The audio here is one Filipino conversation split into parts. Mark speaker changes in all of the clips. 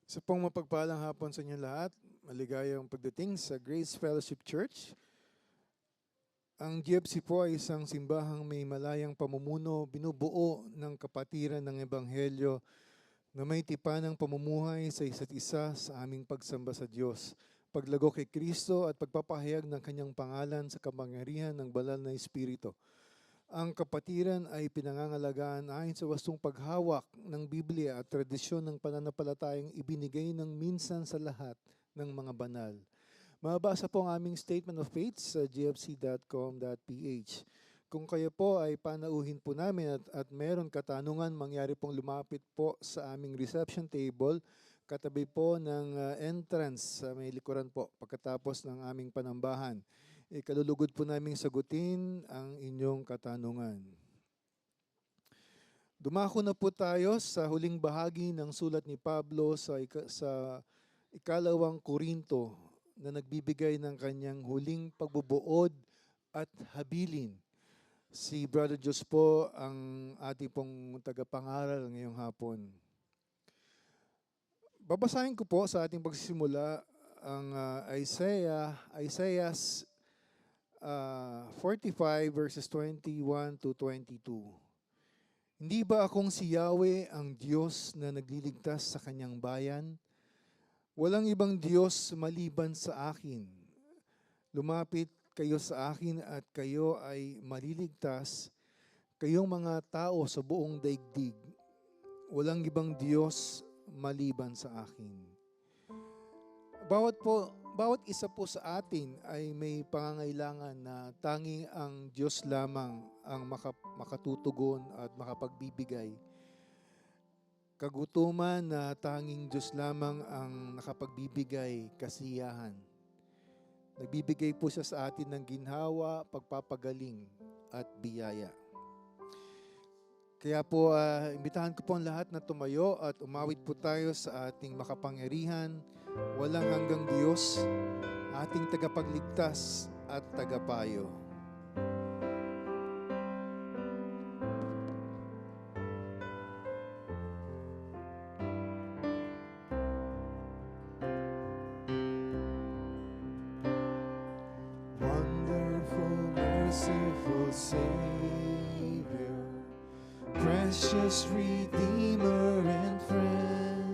Speaker 1: Sa pong mapagpalang hapon sa inyo lahat, maligayang pagdating sa Grace Fellowship Church. Ang GFC po ay isang simbahang may malayang pamumuno, binubuo ng kapatiran ng Ebanghelyo na may tipan ng pamumuhay sa isa't isa sa aming pagsamba sa Diyos, paglago kay Kristo at pagpapahayag ng kanyang pangalan sa kapangyarihan ng banal na Espiritu. Ang kapatiran ay pinangangalagaan ayon sa wastong paghawak ng Biblia at tradisyon ng pananampalatayang ibinigay ng minsan sa lahat ng mga banal. Mabasa po ang aming statement of faith sa gfc.com.ph. Kung kayo po ay panauhin po namin at meron katanungan, mangyari pong lumapit po sa aming reception table, katabi po ng entrance sa may likuran po pagkatapos ng aming panambahan. Ikalulugod po namin sagutin ang inyong katanungan. Dumako na po tayo sa huling bahagi ng sulat ni Pablo sa ikalawang Korinto na nagbibigay ng kanyang huling pagbubuod at habilin. Si Brother Diyos po ang ating pong tagapangaral ngayong hapon. Babasahin ko po sa ating pagsisimula ang Isaiah's 45 verses 21 to 22. Hindi ba akong si Yahweh ang Diyos na nagliligtas sa kanyang bayan? Walang ibang Diyos maliban sa akin. Lumapit kayo sa akin at kayo ay maliligtas, kayong mga tao sa buong daigdig. Walang ibang Diyos maliban sa akin. Bawat isa po sa atin ay may pangangailangan na tanging ang Diyos lamang ang makatutugon at makapagbibigay. Kagutuman na tanging Diyos lamang ang nakapagbibigay kasiyahan. Nagbibigay po siya sa atin ng ginhawa, pagpapagaling at biyaya. Kaya po, imbitahan ko po ang lahat na tumayo at umawit po tayo sa ating makapangyarihan, walang hanggang Diyos, ating tagapagligtas at tagapayo. Wonderful, merciful Savior, precious Redeemer and friend,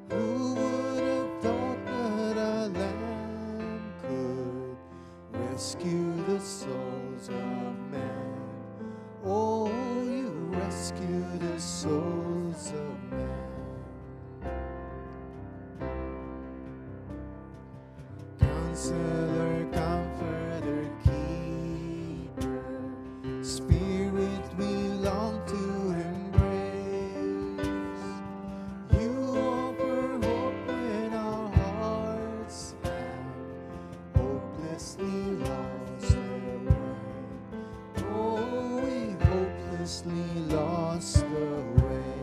Speaker 1: who would have thought that a lamb could rescue the souls of men? Oh, you rescue the souls of men. Counselor, Comforter, Keeper, Spirit we long to embrace. You offer hope when our hearts have hopelessly lost their way. Oh, we hopelessly lost the way.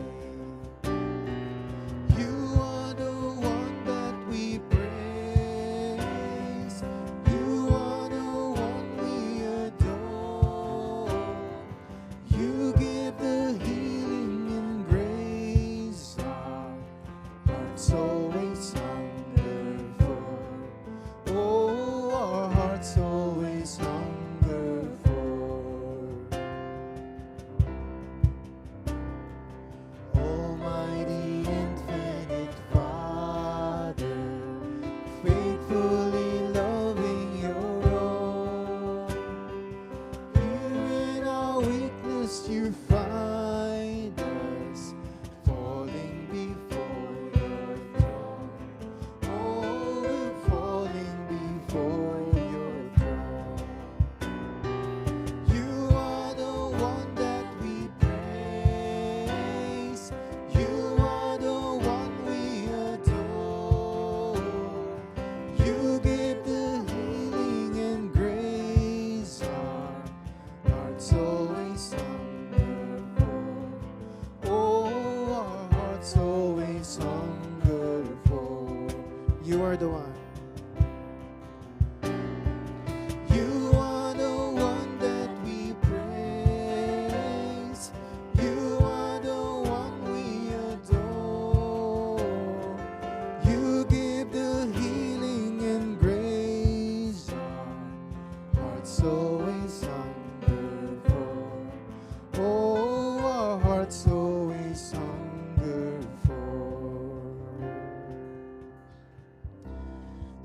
Speaker 1: You are the one that we praise.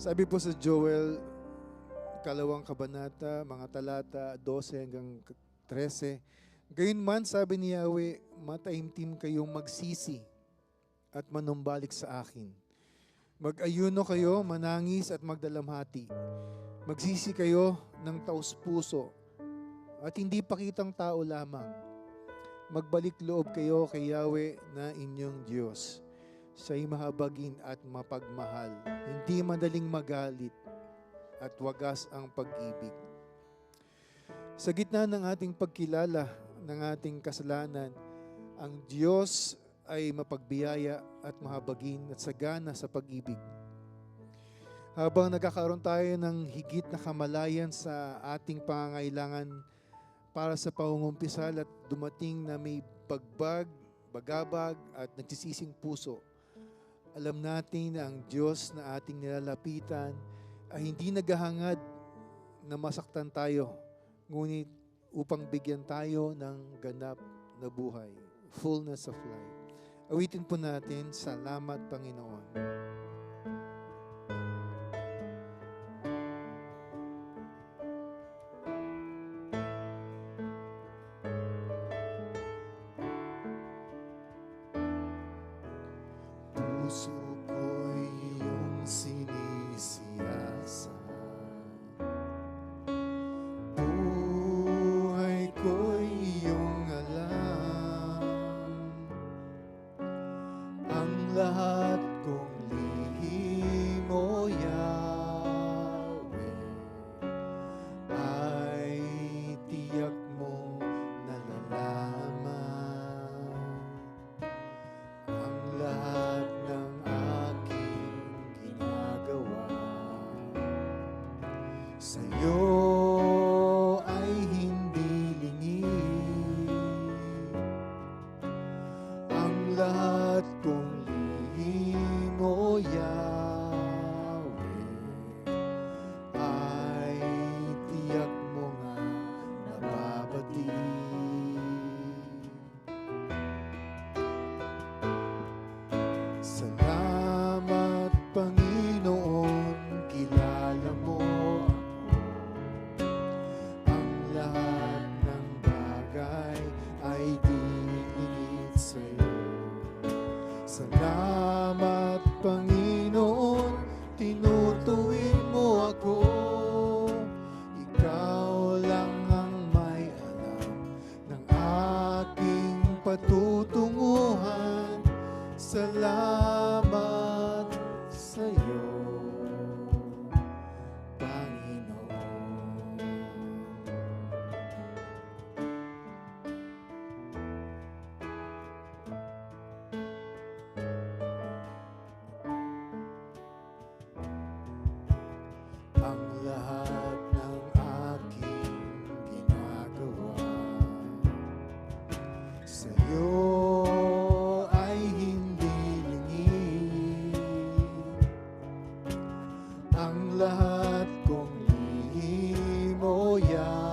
Speaker 1: Sabi po sa Joel, kalawang kabanata, mga talata 12 hanggang 13, gayunman sabi ni Yahweh, mataimtim kayong magsisi at manumbalik sa akin. Mag-ayuno kayo, manangis at magdalamhati. Magsisi kayo ng taus-puso at hindi pakitang tao lamang. Magbalik loob kayo kay Yahweh na inyong Diyos. Siya'y mahabagin at mapagmahal, hindi madaling magalit at wagas ang pag-ibig. Sa gitna ng ating pagkilala ng ating kasalanan, ang Diyos ay mapagbiyaya at mahabagin at sagana sa pag-ibig. Habang nagkakaroon tayo ng higit na kamalayan sa ating pangangailangan para sa pangungumpisal at dumating na may bagabag at nagsisising puso, alam natin na ang Diyos na ating nilalapitan ay hindi naghahangad na masaktan tayo, ngunit upang bigyan tayo ng ganap na buhay, fullness of life. Awitin po natin, salamat Panginoon.
Speaker 2: Puso ko'y iyong sinisiyasat, buhay ko'y iyong alam, ang lahat kong lihim, O Yahweh, ay tiyak mong nalalaman. Ang lahat ng aking ginagawa sa'yo ay hindi lingid. Ang lahat kong lihim, O Yahweh, ay tiyak mo nga nababati. Salamat Panginoon, kilala mo ako. Ang lahat ng bagay ay dinigit sa'yo. Salamat Panginoon, tinutuwid mo ako. Ikaw lang ang may alam ng aking patutunguhan. Salamat sa'yo, Panginoon. Ang lahat ng aking ginagawa sa'yo ay hindi lingid. Ang lahat kong lihim, O Yahweh,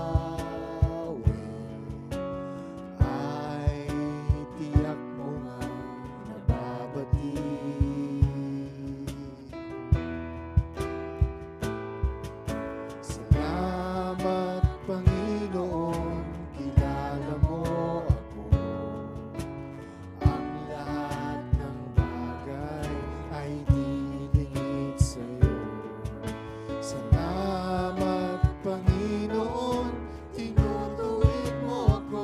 Speaker 2: ay tiyak mo nga nababati. Salamat Panginoon, kilala mo ako. Ang lahat ng bagay ay dinigit sa'yo. Salamat Panginoon, tinutuwid mo ako.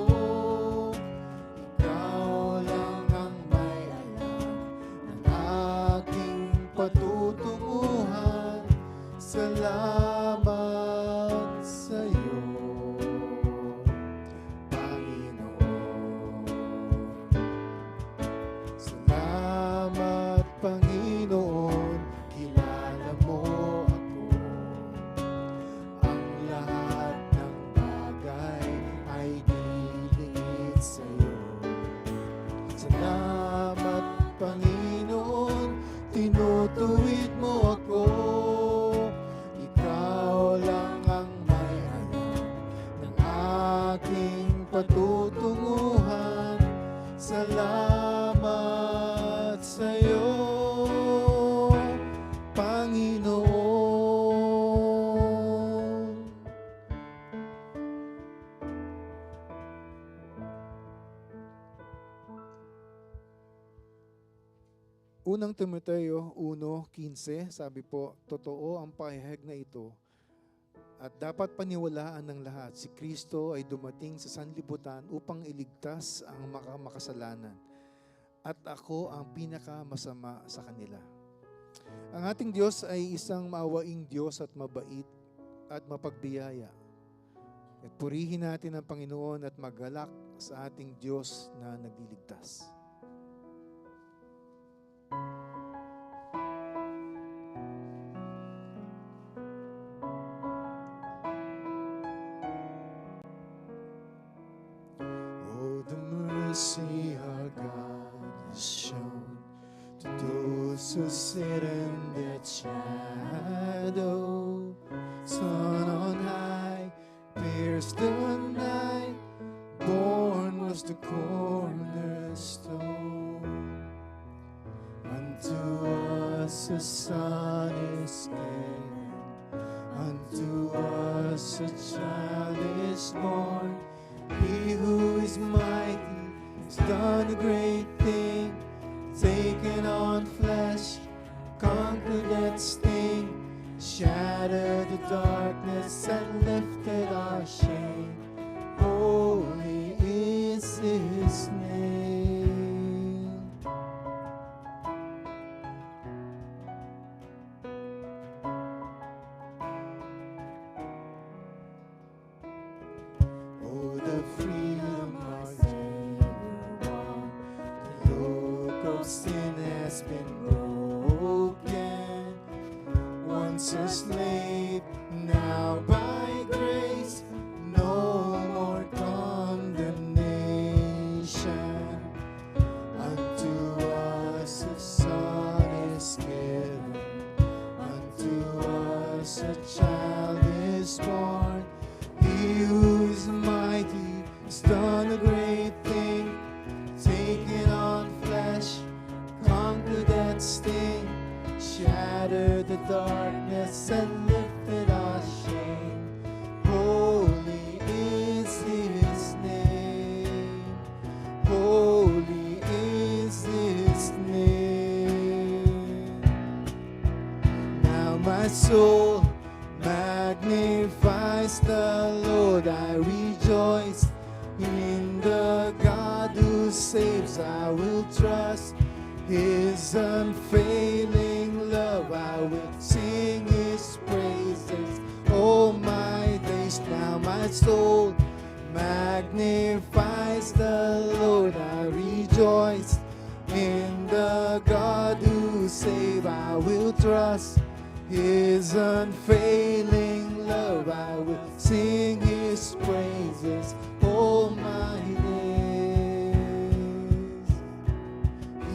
Speaker 2: Ikaw lang ang may alam ng aking patutunguhan. Salamat sa'yo, Panginoon. Salamat Panginoon, kilala mo ako. Ang lahat ng bagay ay dinigit sa'yo. Salamat Panginoon, tinutuwid mo ako. Ikaw lang ang may alam ng aking patutunguhan. Salamat sa'yo, Panginoon.
Speaker 1: Unang Timoteo 1:15, sabi po, totoo ang pahayag na ito at dapat paniwalaan ng lahat. Si Kristo ay dumating sa sanlibutan upang iligtas ang makasalanan. At ako ang pinakamasama sa kanila. Ang ating Diyos ay isang maawaing Diyos at mabait at mapagbiyaya. At purihin natin ang Panginoon at maggalak sa ating Diyos na nagliligtas.
Speaker 2: Oh, the mercy our God has shown to those who sit in that shadow. Sun on high, pierced the night, born was the cornerstone. Unto us a son is given, unto us a child is born. He who is mighty has done a great thing, taken on flesh, conquered that sting, shattered the darkness and lifted our shame. Holy is his name. Oh, the freedom our Savior won. The yoke of sin has been broken. Once a slave, now by grace, no more condemnation. Unto us a son is given, unto us a child is born. He who is mighty has done a great thing, taken on flesh, conquered that sting, shattered the darkness and lifted our shame. Holy is his name. Holy is his name. Now my soul magnifies the Lord. I rejoice in the God who saves. I will trust his unfailing love. I will sing his praises all my days. Now my soul magnifies the Lord. I rejoice in the God who saves. I will trust his unfailing love. I will sing his praises all my days.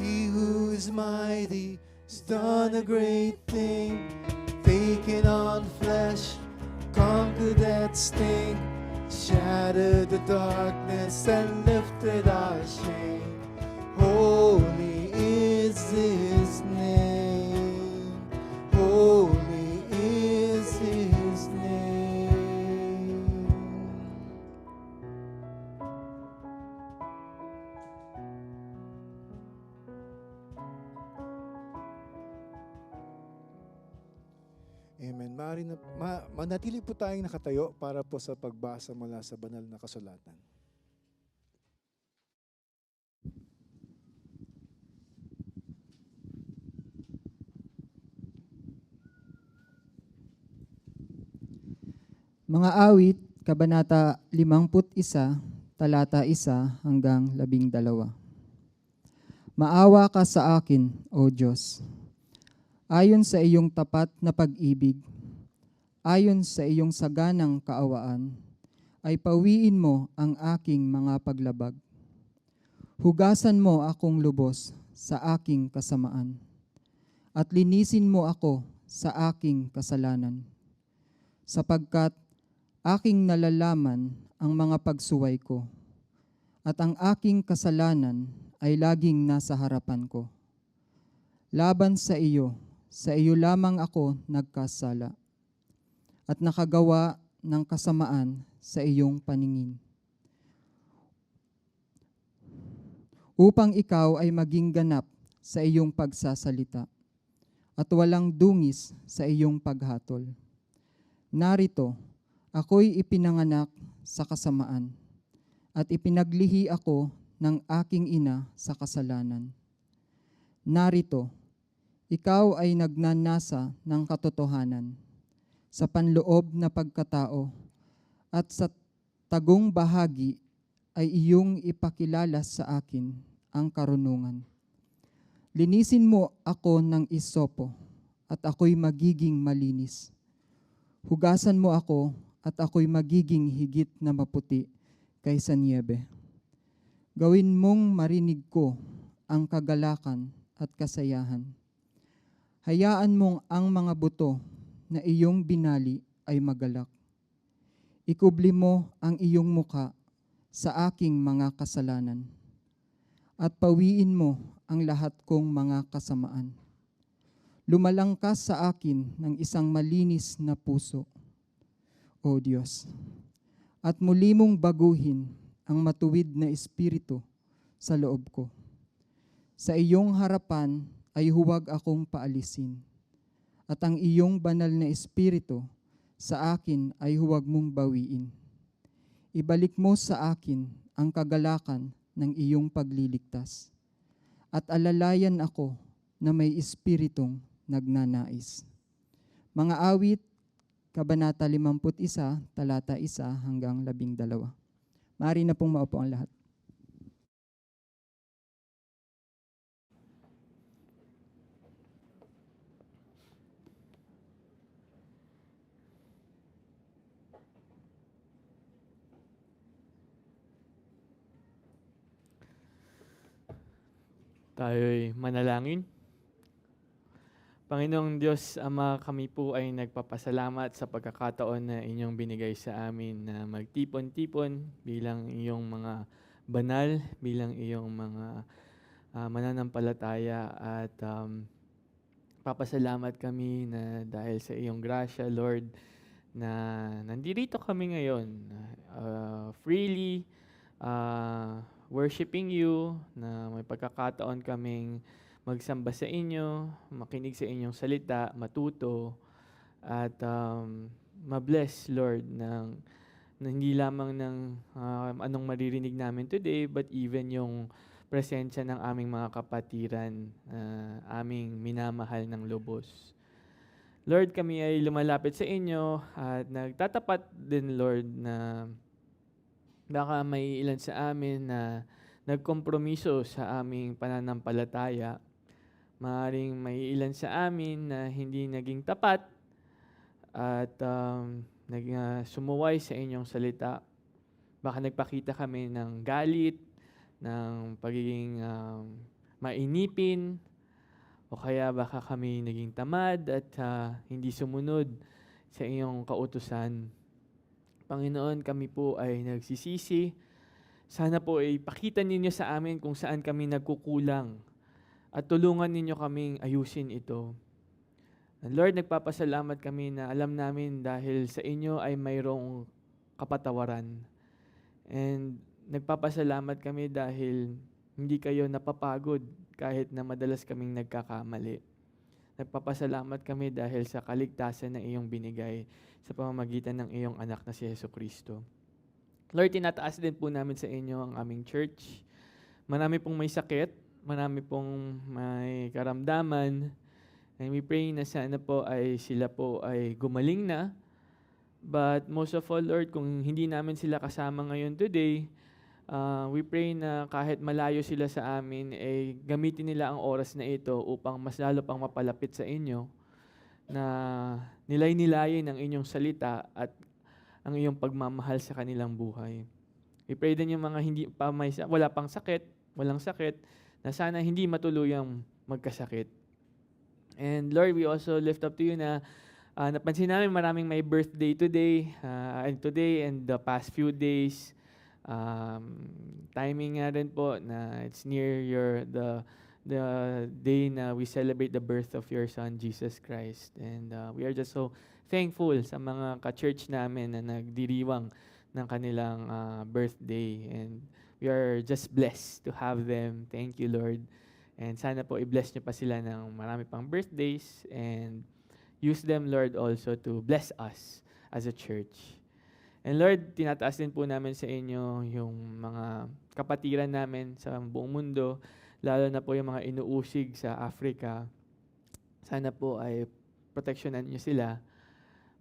Speaker 2: He who is mighty has done a great thing, taken on flesh, conquered that sting, shattered the darkness and lifted our shame. Holy is his name. Holy is his name.
Speaker 1: Amen. Manatili po tayong nakatayo para po sa pagbasa mula sa banal na kasulatan.
Speaker 3: Mga awit, Kabanata 51, talata 1 hanggang 12. Maawa ka sa akin, O Diyos. Ayon sa iyong tapat na pag-ibig, ayon sa iyong saganang kaawaan, ay pawiin mo ang aking mga paglabag. Hugasan mo akong lubos sa aking kasamaan, at linisin mo ako sa aking kasalanan. Sapagkat aking nalalaman ang mga pagsuway ko, at ang aking kasalanan ay laging nasa harapan ko. Laban sa iyo lamang ako nagkasala, at nakagawa ng kasamaan sa iyong paningin. Upang ikaw ay maging ganap sa iyong pagsasalita at walang dungis sa iyong paghatol. Narito, ako'y ipinanganak sa kasamaan at ipinaglihi ako ng aking ina sa kasalanan. Narito, ikaw ay nagnanasa ng katotohanan sa panloob na pagkatao at sa tagong bahagi ay iyong ipakilala sa akin ang karunungan. Linisin mo ako ng isopo at ako'y magiging malinis. Hugasan mo ako at ako'y magiging higit na maputi kaysa niyebe. Gawin mong marinig ko ang kagalakan at kasayahan. Hayaan mong ang mga buto na iyong binali ay magalak. Ikubli mo ang iyong muka sa aking mga kasalanan at pawiin mo ang lahat kong mga kasamaan. Lumalangkas sa akin ng isang malinis na puso, O Diyos, at muli mong baguhin ang matuwid na espiritu sa loob ko. Sa iyong harapan ay huwag akong paalisin, at ang iyong banal na espiritu sa akin ay huwag mong bawiin. Ibalik mo sa akin ang kagalakan ng iyong pagliligtas, at alalayan ako na may espiritong nagnanais. Mga awit, Kabanata 51, talata 1 hanggang 12. Maaari na pong maupo ang lahat.
Speaker 4: Tayo'y manalangin. Panginoong Diyos, Ama, kami po ay nagpapasalamat sa pagkakataon na inyong binigay sa amin na magtipon-tipon bilang iyong mga banal, bilang iyong mga mananampalataya at papasalamat kami na dahil sa iyong grasya, Lord, na nandito kami ngayon freely worshiping you, na may pagkakataon kaming magsamba sa inyo, makinig sa inyong salita, matuto, at ma-bless, Lord, na hindi lamang ng anong maririnig namin today, but even yung presensya ng aming mga kapatiran, aming minamahal ng lubos. Lord, kami ay lumalapit sa inyo at nagtatapat din, Lord, na baka may ilan sa amin na nagkompromiso sa aming pananampalataya. Maaaring may ilan sa amin na hindi naging tapat at sumuway sa inyong salita. Baka nagpakita kami ng galit, ng pagiging mainipin, o kaya baka kami naging tamad at hindi sumunod sa iyong kautusan. Panginoon, kami po ay nagsisisi. Sana po ay pakita ninyo sa amin kung saan kami nagkukulang at tulungan ninyo kaming ayusin ito. And Lord, nagpapasalamat kami na alam namin dahil sa inyo ay mayroong kapatawaran. And nagpapasalamat kami dahil hindi kayo napapagod kahit na madalas kaming nagkakamali. Nagpapasalamat kami dahil sa kaligtasan na iyong binigay sa pamamagitan ng iyong anak na si Jesucristo. Lord, tinataas din po namin sa inyo ang aming church. Marami pong may sakit, marami pong may karamdaman, and we pray na sana po ay sila po ay gumaling na. But most of all, Lord, kung hindi namin sila kasama ngayon today, we pray na kahit malayo sila sa amin, ay gamitin nila ang oras na ito upang mas lalo pang mapalapit sa inyo, na nilay-nilayin ang inyong salita at ang iyong pagmamahal sa kanilang buhay. We pray din yung mga wala pang sakit, walang sakit, na sana hindi matuluyang magkasakit. And Lord, we also lift up to you na napansin namin maraming may birthday today and the past few days. Timing nga rin po na it's near the day na we celebrate the birth of your Son, Jesus Christ. And we are just so thankful sa mga ka-church namin na nagdiriwang ng kanilang birthday. And we are just blessed to have them. Thank you, Lord. And sana po i-bless niyo pa sila ng marami pang birthdays and use them, Lord, also to bless us as a church. And Lord, tinataas din po namin sa inyo yung mga kapatiran namin sa buong mundo, lalo na po yung mga inuusig sa Africa. Sana po ay proteksyonan niyo sila.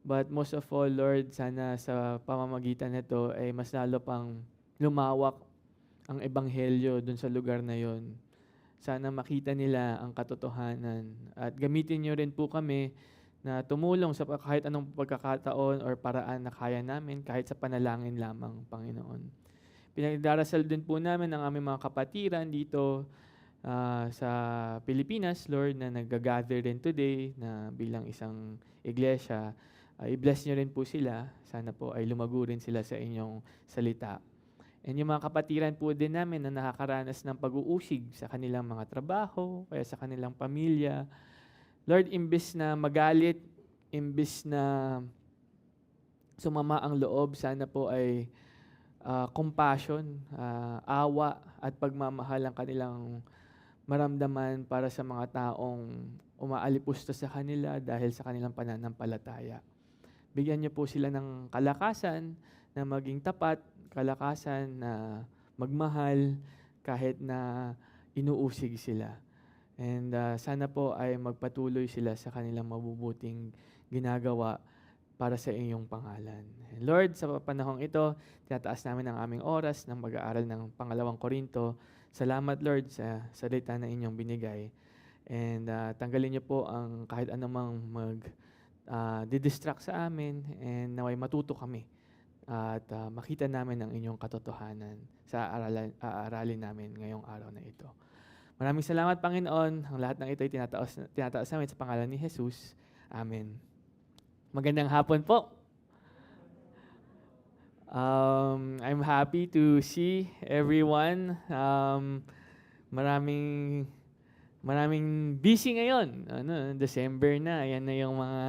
Speaker 4: But most of all, Lord, sana sa pamamagitan nito ay mas lalo pang lumawak ang ebanghelyo dun sa lugar na yon. Sana makita nila ang katotohanan at gamitin niyo rin po kami na tumulong sa kahit anong pagkakataon or paraan na kaya namin, kahit sa panalangin lamang, Panginoon. Pinagdarasal din po namin ang aming mga kapatiran dito sa Pilipinas, Lord, na nag-gather din today na bilang isang iglesia. I-bless niyo rin po sila. Sana po ay lumago rin sila sa inyong salita. And yung mga kapatiran po din namin na nakakaranas ng pag-uusig sa kanilang mga trabaho, kaya sa kanilang pamilya. Lord, imbis na magalit, imbis na sumama ang loob, sana po ay compassion, awa at pagmamahal ang kanilang maramdaman para sa mga taong umaalipusta sa kanila dahil sa kanilang pananampalataya. Bigyan niyo po sila ng kalakasan na maging tapat, kalakasan na magmahal kahit na inuusig sila. And sana po ay magpatuloy sila sa kanilang mabubuting ginagawa para sa iyong pangalan. And Lord, sa panahong ito, tinataas namin ang aming oras ng pag-aaral ng Pangalawang Korinto. Salamat, Lord, sa salita na inyong binigay. And tanggalin niyo po ang kahit anumang didistract sa amin and naway matuto kami at makita namin ang inyong katotohanan sa aaralin namin ngayong araw na ito. Maraming salamat, Panginoon. Ang lahat ng ito ay tinataas namin sa pangalan ni Jesus. Amen. Magandang hapon po. I'm happy to see everyone. Maraming busy ngayon. December na. Ayan na yung mga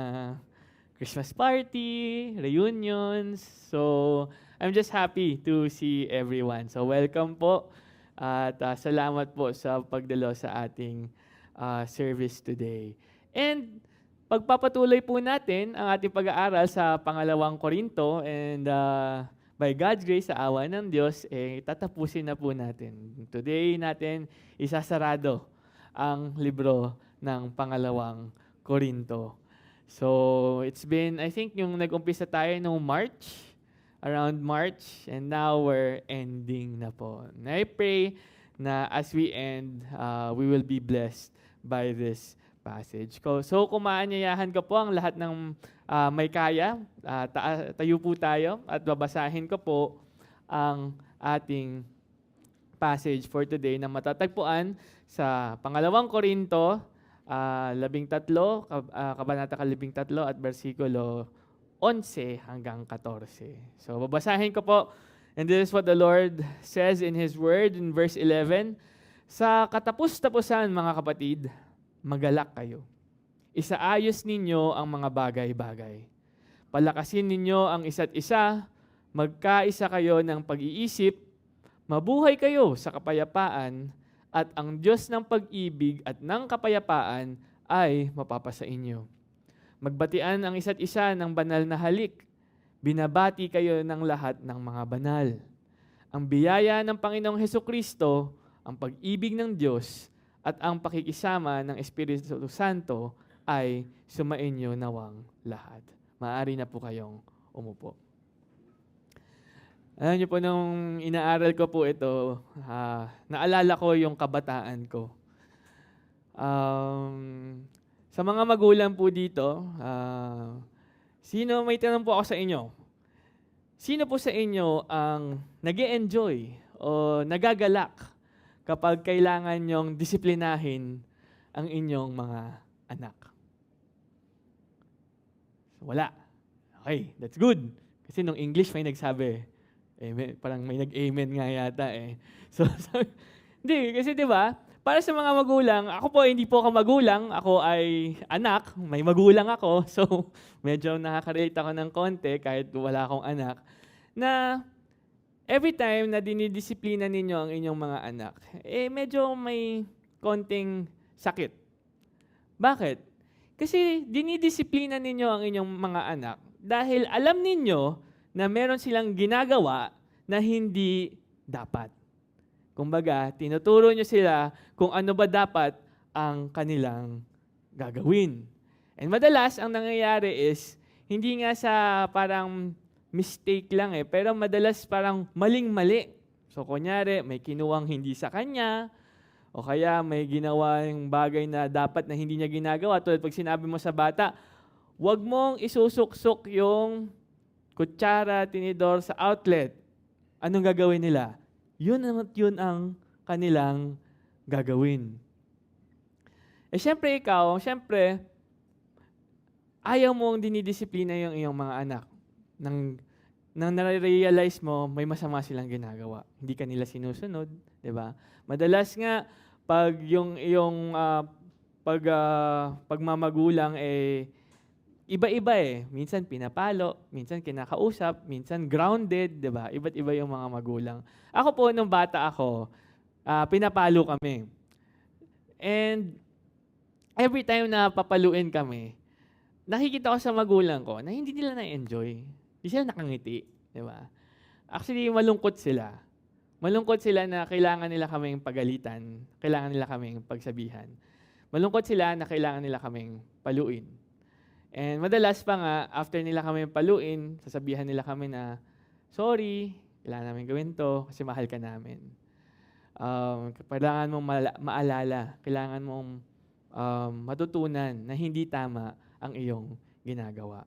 Speaker 4: Christmas party, reunions. So, I'm just happy to see everyone. So, welcome po. At salamat po sa pagdalo sa ating service today. And pagpapatuloy po natin ang ating pag-aaral sa Pangalawang Korinto and by God's grace, sa awa ng Diyos, tatapusin na po natin. Today natin isasarado ang libro ng Pangalawang Korinto. So, it's been, I think, yung nag-umpisa tayo noong around March, and now we're ending na po. And I pray na as we end, we will be blessed by this passage. So, kung maanyayahan ko po ang lahat ng may kaya, tayo po tayo at babasahin ko po ang ating passage for today na matatagpuan sa Pangalawang Korinto, 13, Kabanata 13 at versikulo 11 hanggang 14. So, babasahin ko po. And this is what the Lord says in His Word in verse 11. Sa katapus-tapusan, mga kapatid, magalak kayo. Isaayos ninyo ang mga bagay-bagay. Palakasin ninyo ang isa't isa, magkaisa kayo ng pag-iisip, mabuhay kayo sa kapayapaan, at ang Diyos ng pag-ibig at ng kapayapaan ay mapapasa inyo. Magbatian ang isa't isa ng banal na halik. Binabati kayo ng lahat ng mga banal. Ang biyaya ng Panginoong Hesukristo, ang pag-ibig ng Diyos, at ang pakikisama ng Espiritu Santo ay sumainyo nawang lahat. Maaari na po kayong umupo. Alam niyo po, nung inaaral ko po ito, naalala ko yung kabataan ko. Sa mga magulang po dito, may tanong po ako sa inyo. Sino po sa inyo ang nag-e-enjoy o nagagalak kapag kailangan nyong disiplinahin ang inyong mga anak? Wala. Okay, that's good. Kasi nung English may nagsabi, parang may nag-amen nga yata eh. So hindi, kasi 'di ba? Para sa mga magulang, ako po hindi po ako magulang, ako ay anak, may magulang ako. So medyo nakaka-relate ako ng konti kahit wala akong anak, na every time na dinidisiplina ninyo ang inyong mga anak, medyo may konting sakit. Bakit? Kasi dinidisiplina ninyo ang inyong mga anak dahil alam ninyo na meron silang ginagawa na hindi dapat. Kumbaga, tinuturo nyo sila kung ano ba dapat ang kanilang gagawin. And madalas, ang nangyayari is, hindi nga sa parang mistake lang pero madalas parang maling-mali. So, kunyari, may kinuwang hindi sa kanya, o kaya may ginawa yung bagay na dapat na hindi niya ginagawa. Tulad pag sinabi mo sa bata, huwag mong isusuksok yung kutsara, tinidor sa outlet. Anong gagawin nila? Yun ang kanilang gagawin. Siyempre ikaw, ayaw mong dinidisiplina yung iyong mga anak. Nang nare-realize mo, may masama silang ginagawa. Hindi ka nila sinusunod, di ba? Madalas nga, pag yung iyong pagmamagulang iba-iba Minsan pinapalo, minsan kinakausap, minsan grounded, di ba? Iba't iba yung mga magulang. Ako po, nung bata ako, pinapalo kami. And every time na papaluin kami, nakikita ko sa magulang ko na hindi nila na-enjoy. Hindi sila nakangiti, di ba? Actually, malungkot sila. Malungkot sila na kailangan nila kaming pagalitan, kailangan nila kaming pagsabihan. Malungkot sila na kailangan nila kaming paluin. And madalas pa nga, after nila kami paluin, sasabihan nila kami na, sorry, kailangan namin gawin to kasi mahal ka namin. Kailangan mong maalala, kailangan mong matutunan na hindi tama ang iyong ginagawa.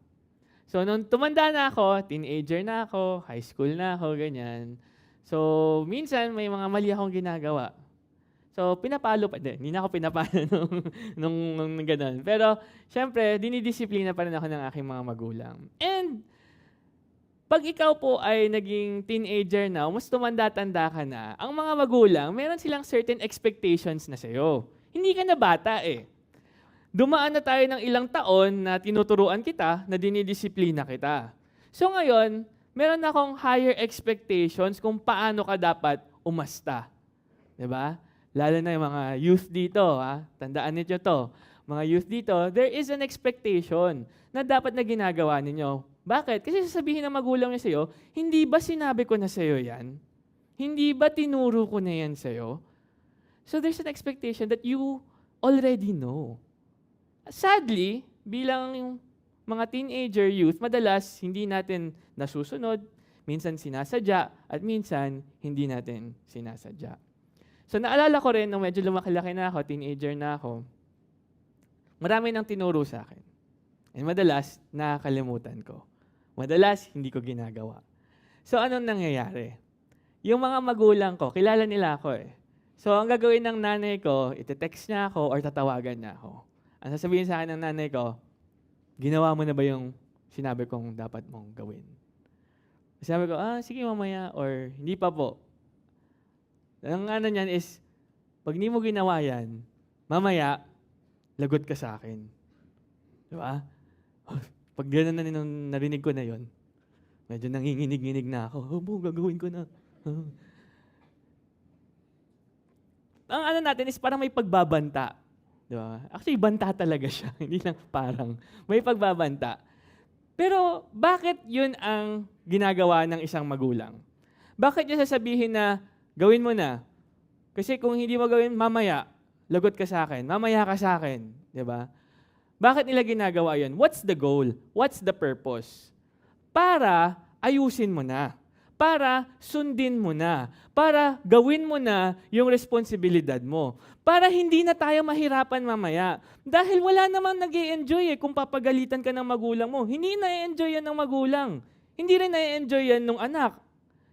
Speaker 4: So, nung tumanda na ako, teenager na ako, high school na ako, ganyan. So, minsan may mga mali akong ginagawa. So, pinapalo pa din. Hindi na ako pinapalo nung gano'n. Pero, syempre, dinidisiplina pa rin ako ng aking mga magulang. And, pag ikaw po ay naging teenager na, mas tumanda-tanda ka na, ang mga magulang, meron silang certain expectations na sa'yo. Hindi ka na bata Dumaan na tayo ng ilang taon na tinuturuan kita, na dinidisiplina kita. So ngayon, meron akong higher expectations kung paano ka dapat umasta. Diba? Lalo na yung mga youth dito, tandaan niyo to. Mga youth dito, there is an expectation na dapat na ginagawa ninyo. Bakit? Kasi sasabihin ng magulang niya sa'yo, hindi ba sinabi ko na sa'yo yan? Hindi ba tinuro ko na yan sa'yo? So there's an expectation that you already know. Sadly, bilang mga teenager youth, madalas hindi natin nasusunod, minsan sinasadya, at minsan hindi natin sinasadya. So naalala ko rin, nung medyo lumaki-laki na ako, teenager na ako, marami nang tinuro sa akin. And madalas, nakakalimutan ko. Madalas, hindi ko ginagawa. So anong nangyayari? Yung mga magulang ko, kilala nila ako So ang gagawin ng nanay ko, ite-text niya ako or tatawagan niya ako. Ang sasabihin sa akin ng nanay ko, ginawa mo na ba yung sinabi kong dapat mong gawin? Sabi ko, sige mamaya, or hindi pa po. Ang ano niyan is, pag hindi mo ginawa yan, mamaya, lagot ka sa akin. Di ba? Pag gano'n na narinig ko na yon, medyo nanginginig-nginig na ako. Gagawin ko na. Ang ano natin is parang may pagbabanta. Diba? Actually, banta talaga siya. Hindi lang parang may pagbabanta. Pero bakit yun ang ginagawa ng isang magulang? Bakit niya sasabihin na gawin mo na? Kasi kung hindi mo gawin, mamaya, lagot ka sa akin. Mamaya ka sa akin. Diba? Bakit nila ginagawa yun? What's the goal? What's the purpose? Para ayusin mo na. Para sundin mo na. Para gawin mo na yung responsibilidad mo. Para hindi na tayo mahirapan mamaya. Dahil wala namang nag-i-enjoy kung papagalitan ka ng magulang mo. Hindi na-enjoy yan ng magulang. Hindi rin na-enjoy yan ng anak.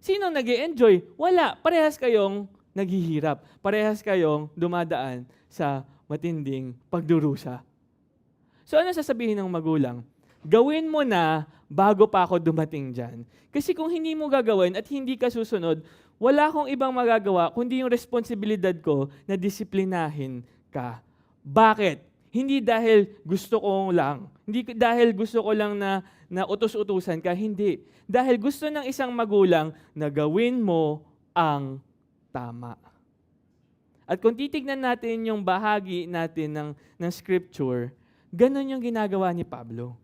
Speaker 4: Sino nag-i-enjoy? Wala. Parehas kayong naghihirap. Parehas kayong dumadaan sa matinding pagdurusa. So ano sasabihin ng magulang? Gawin mo na bago pa ako dumating dyan. Kasi kung hindi mo gagawin at hindi ka susunod, wala akong ibang magagawa kundi yung responsibilidad ko na disiplinahin ka. Bakit? Hindi dahil gusto ko lang. Hindi dahil gusto ko lang na utos-utusan ka. Hindi. Dahil gusto ng isang magulang na gawin mo ang tama. At kung titignan natin yung bahagi natin ng scripture, ganun yung ginagawa ni Pablo.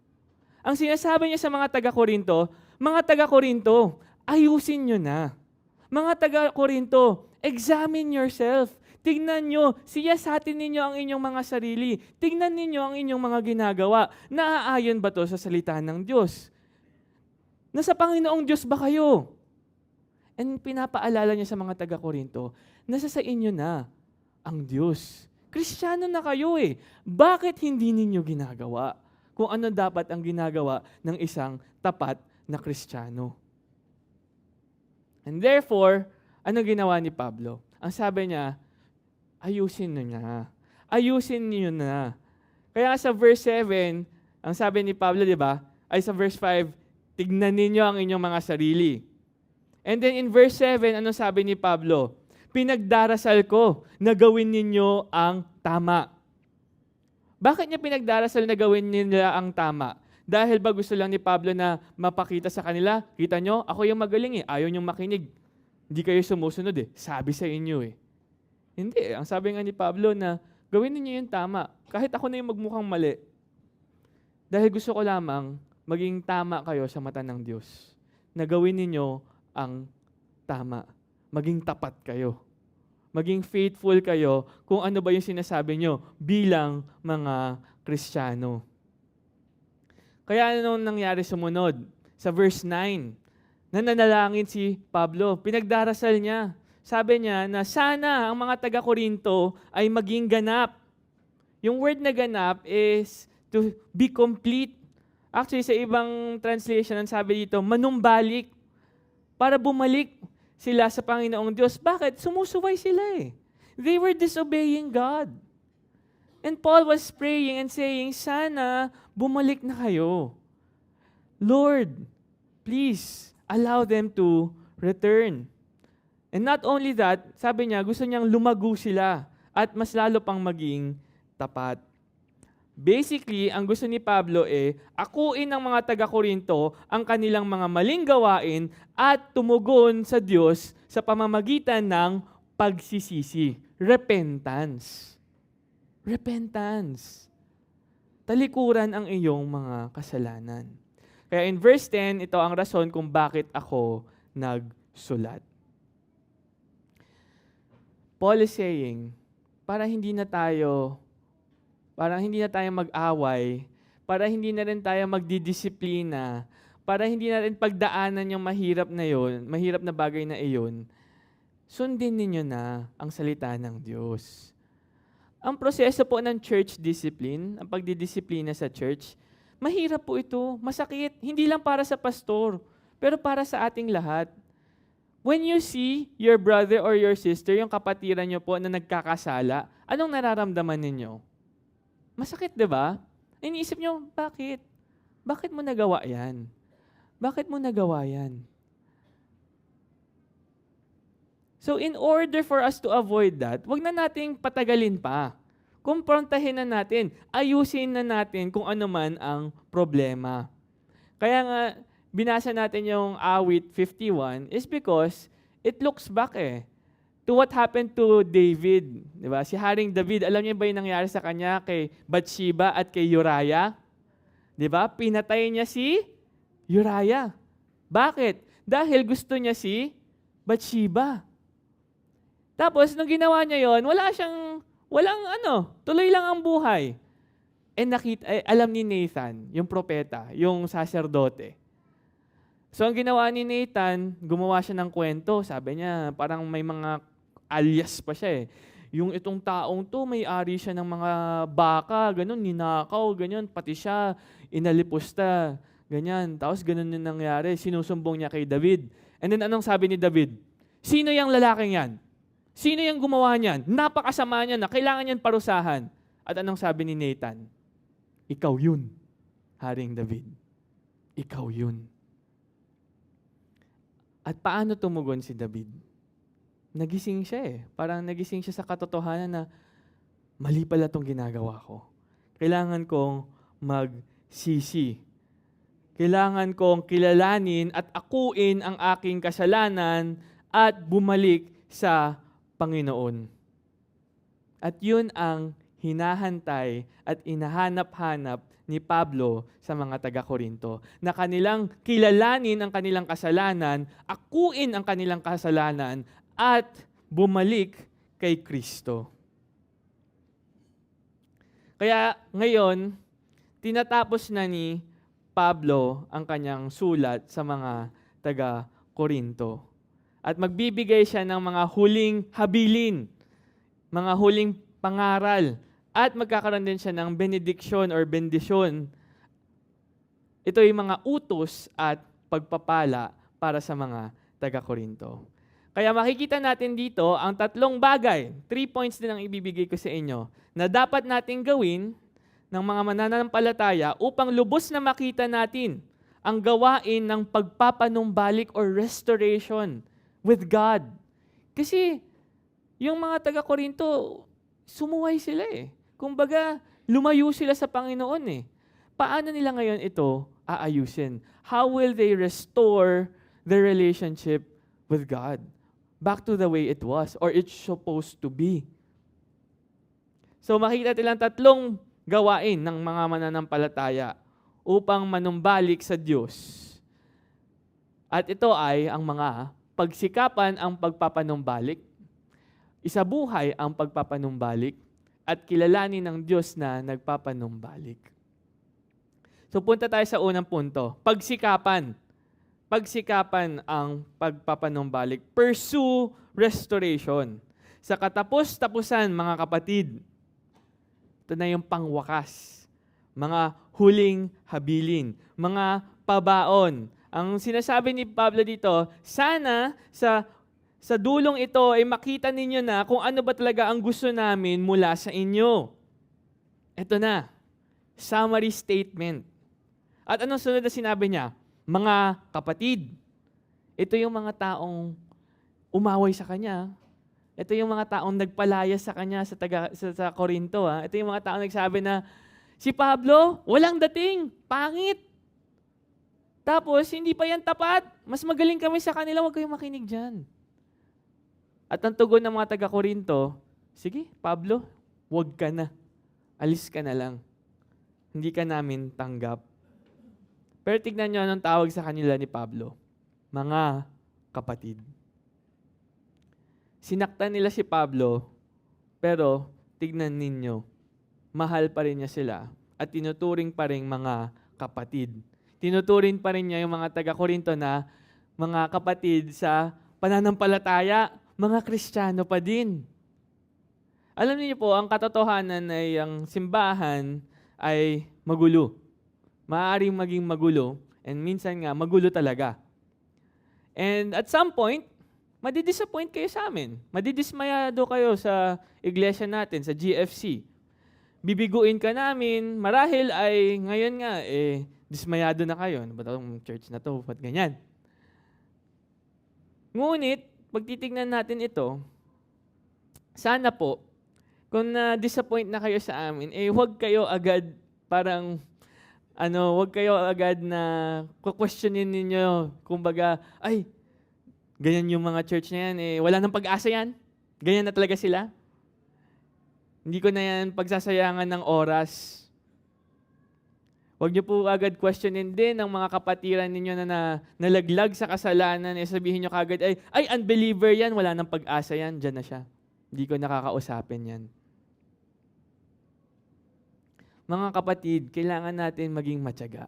Speaker 4: Ang sinasabi niya sa mga taga-Korinto, ayusin nyo na. Mga taga-Korinto, examine yourself. Tignan nyo, siyasatin ninyo ang inyong mga sarili. Tignan ninyo ang inyong mga ginagawa. Naaayon ba to sa salita ng Diyos? Nasa Panginoong Diyos ba kayo? And pinapaalala niya sa mga taga-Korinto, nasa sa inyo na ang Diyos. Kristiyano na kayo eh. Bakit hindi ninyo ginagawa kung ano dapat ang ginagawa ng isang tapat na Kristiyano? And therefore, ano ginawa ni Pablo? Ang sabi niya, ayusin niyo na. Ayusin niyo na. Kaya sa verse 7, ang sabi ni Pablo, di ba? Ay sa verse 5, tignan ninyo ang inyong mga sarili. And then in verse 7, ano sabi ni Pablo? Pinagdarasal ko na gawin ninyo ang tama. Bakit niya pinagdarasal na gawin nila ang tama? Dahil ba gusto lang ni Pablo na mapakita sa kanila, kita nyo, ako yung magaling eh, ayaw nyong makinig. Hindi kayo sumusunod eh, sabi sa inyo eh. Hindi, ang sabi nga ni Pablo na gawin ninyo yung tama, kahit ako na yung magmukhang mali. Dahil gusto ko lamang maging tama kayo sa mata ng Diyos. Na gawin ninyo ang tama. Maging tapat kayo. Maging faithful kayo kung ano ba yung sinasabi nyo bilang mga Kristiyano. Kaya ano nangyari sumunod? Sa verse 9, nananalangin si Pablo. Pinagdarasal niya. Sabi niya na sana ang mga taga-Korinto ay maging ganap. Yung word na ganap is to be complete. Actually, sa ibang translation, ang sabi dito, manumbalik. Para bumalik sila sa Panginoong Diyos. Bakit? Sumusuway sila eh. They were disobeying God. And Paul was praying and saying, sana bumalik na kayo. Lord, please allow them to return. And not only that, sabi niya, gusto niyang lumago sila at mas lalo pang maging tapat. Basically, ang gusto ni Pablo akuin ng mga taga-Korinto ang kanilang mga maling gawain at tumugon sa Diyos sa pamamagitan ng pagsisisi. Repentance. Repentance. Talikuran ang iyong mga kasalanan. Kaya in verse 10, ito ang rason kung bakit ako nagsulat. Paul is saying, para hindi na tayo mag-away, para hindi na rin tayo magdidisiplina, para hindi na rin pagdaanan yung mahirap na bagay na iyon, sundin ninyo na ang salita ng Diyos. Ang proseso po ng church discipline, ang pagdidisiplina sa church, mahirap po ito, masakit, hindi lang para sa pastor, pero para sa ating lahat. When you see your brother or your sister, yung kapatiran nyo po na nagkakasala, anong nararamdaman ninyo? Masakit, di ba? Iniisip nyo, bakit? Bakit mo nagawa yan? Bakit mo nagawa yan? So in order for us to avoid that, wag na nating patagalin pa. Kumprontahin na natin, ayusin na natin kung ano man ang problema. Kaya nga, binasa natin yung awit 51 is because it looks back to what happened to David. Diba? Si Haring David, alam niyo ba yung nangyari sa kanya kay Bathsheba at kay Uriah? Diba? Pinatay niya si Uriah. Bakit? Dahil gusto niya si Bathsheba. Tapos, nung ginawa niya yon, tuloy lang ang buhay. And alam ni Nathan, yung propeta, yung saserdote. So, ang ginawa ni Nathan, gumawa siya ng kwento. Sabi niya, parang may mga alias pa siya Yung itong taong to, may-ari siya ng mga baka, ganun, ninakaw, ganyan, pati siya, inalipusta, ganyan. Tapos ganun yung nangyari, sinusumbong niya kay David. And then anong sabi ni David? Sino yung lalaking yan? Sino yung gumawa niyan? Napakasama niya na, kailangan niyan parusahan. At anong sabi ni Nathan? Ikaw yun, Haring David. Ikaw yun. At paano tumugon si David? Nagising siya Parang nagising siya sa katotohanan na mali pala itong ginagawa ko. Kailangan kong magsisi. Kailangan kong kilalanin at akuin ang aking kasalanan at bumalik sa Panginoon. At yun ang hinahantay at inahanap-hanap ni Pablo sa mga taga-Korinto, na kanilang kilalanin ang kanilang kasalanan, akuin ang kanilang kasalanan, at bumalik kay Kristo. Kaya ngayon, tinatapos na ni Pablo ang kanyang sulat sa mga taga-Korinto. At magbibigay siya ng mga huling habilin, mga huling pangaral, at magkakaroon din siya ng benediction or bendisyon. Ito ay mga utos at pagpapala para sa mga taga-Korinto. Kaya makikita natin dito ang tatlong bagay, 3 points din ang ibibigay ko sa inyo, na dapat nating gawin ng mga mananampalataya upang lubos na makita natin ang gawain ng pagpapanumbalik or restoration with God. Kasi yung mga taga-Korinto, sumuway sila eh. Kumbaga, lumayo sila sa Panginoon eh. Paano nila ngayon ito aayusin? How will they restore their relationship with God back to the way it was or it's supposed to be? So makikita nilang tatlong gawain ng mga mananampalataya upang manumbalik sa Diyos. At ito ay ang mga pagsikapan ang pagpapanumbalik, isabuhay ang pagpapanumbalik, at kilalanin ng Diyos na nagpapanumbalik. So punta tayo sa unang punto, pagsikapan. Pagsikapan ang pagpapanumbalik. Pursue restoration. Sa katapos-tapusan, mga kapatid, ito na yung pangwakas, mga huling habilin, mga pabaon. Ang sinasabi ni Pablo dito, sana sa dulong ito ay makita ninyo na kung ano ba talaga ang gusto namin mula sa inyo. Ito na, summary statement. At anong sunod na sinabi niya? Mga kapatid. Ito yung mga taong umaway sa kanya. Ito yung mga taong nagpalaya sa kanya sa Korinto. Ito yung mga taong nagsabi na, si Pablo, walang dating, pangit. Tapos, hindi pa yan tapat. Mas magaling kami sa kanila, huwag kayong makinig dyan. At ang tugon ng mga taga-Korinto, sige, Pablo, huwag ka na. Alis ka na lang. Hindi ka namin tanggap. Pero tignan nyo anong tawag sa kanila ni Pablo. Mga kapatid. Sinaktan nila si Pablo, pero tignan ninyo, mahal pa rin niya sila at tinuturing pa rin mga kapatid. Tinuturing pa rin niya yung mga taga-Korinto na mga kapatid sa pananampalataya, mga Kristiyano pa din. Alam niyo po, ang katotohanan ay ang simbahan ay magulo. Maaaring maging magulo, and minsan nga magulo talaga. And at some point, madidisappoint kayo sa amin. Madidismayado kayo sa iglesia natin, sa GFC. Bibiguin ka namin, marahil ay ngayon nga, dismayado na kayo. Ano ba itong church na to? Ba't ganyan? Ngunit, pag titignan natin ito, sana po, kung na-disappoint na kayo sa amin, huwag kayo agad parang, huwag kayo agad na questionin ninyo, kumbaga, ay, ganyan yung mga church na yan, wala nang pag-asa yan. Ganyan na talaga sila. Hindi ko na yan pagsasayangan ng oras. Huwag niyo po agad questionin din ang mga kapatiran ninyo na nalaglag sa kasalanan. Sabihin niyo kagad, ay, unbeliever yan, wala nang pag-asa yan, dyan na siya. Hindi ko nakakausapin yan. Mga kapatid, kailangan natin maging matyaga.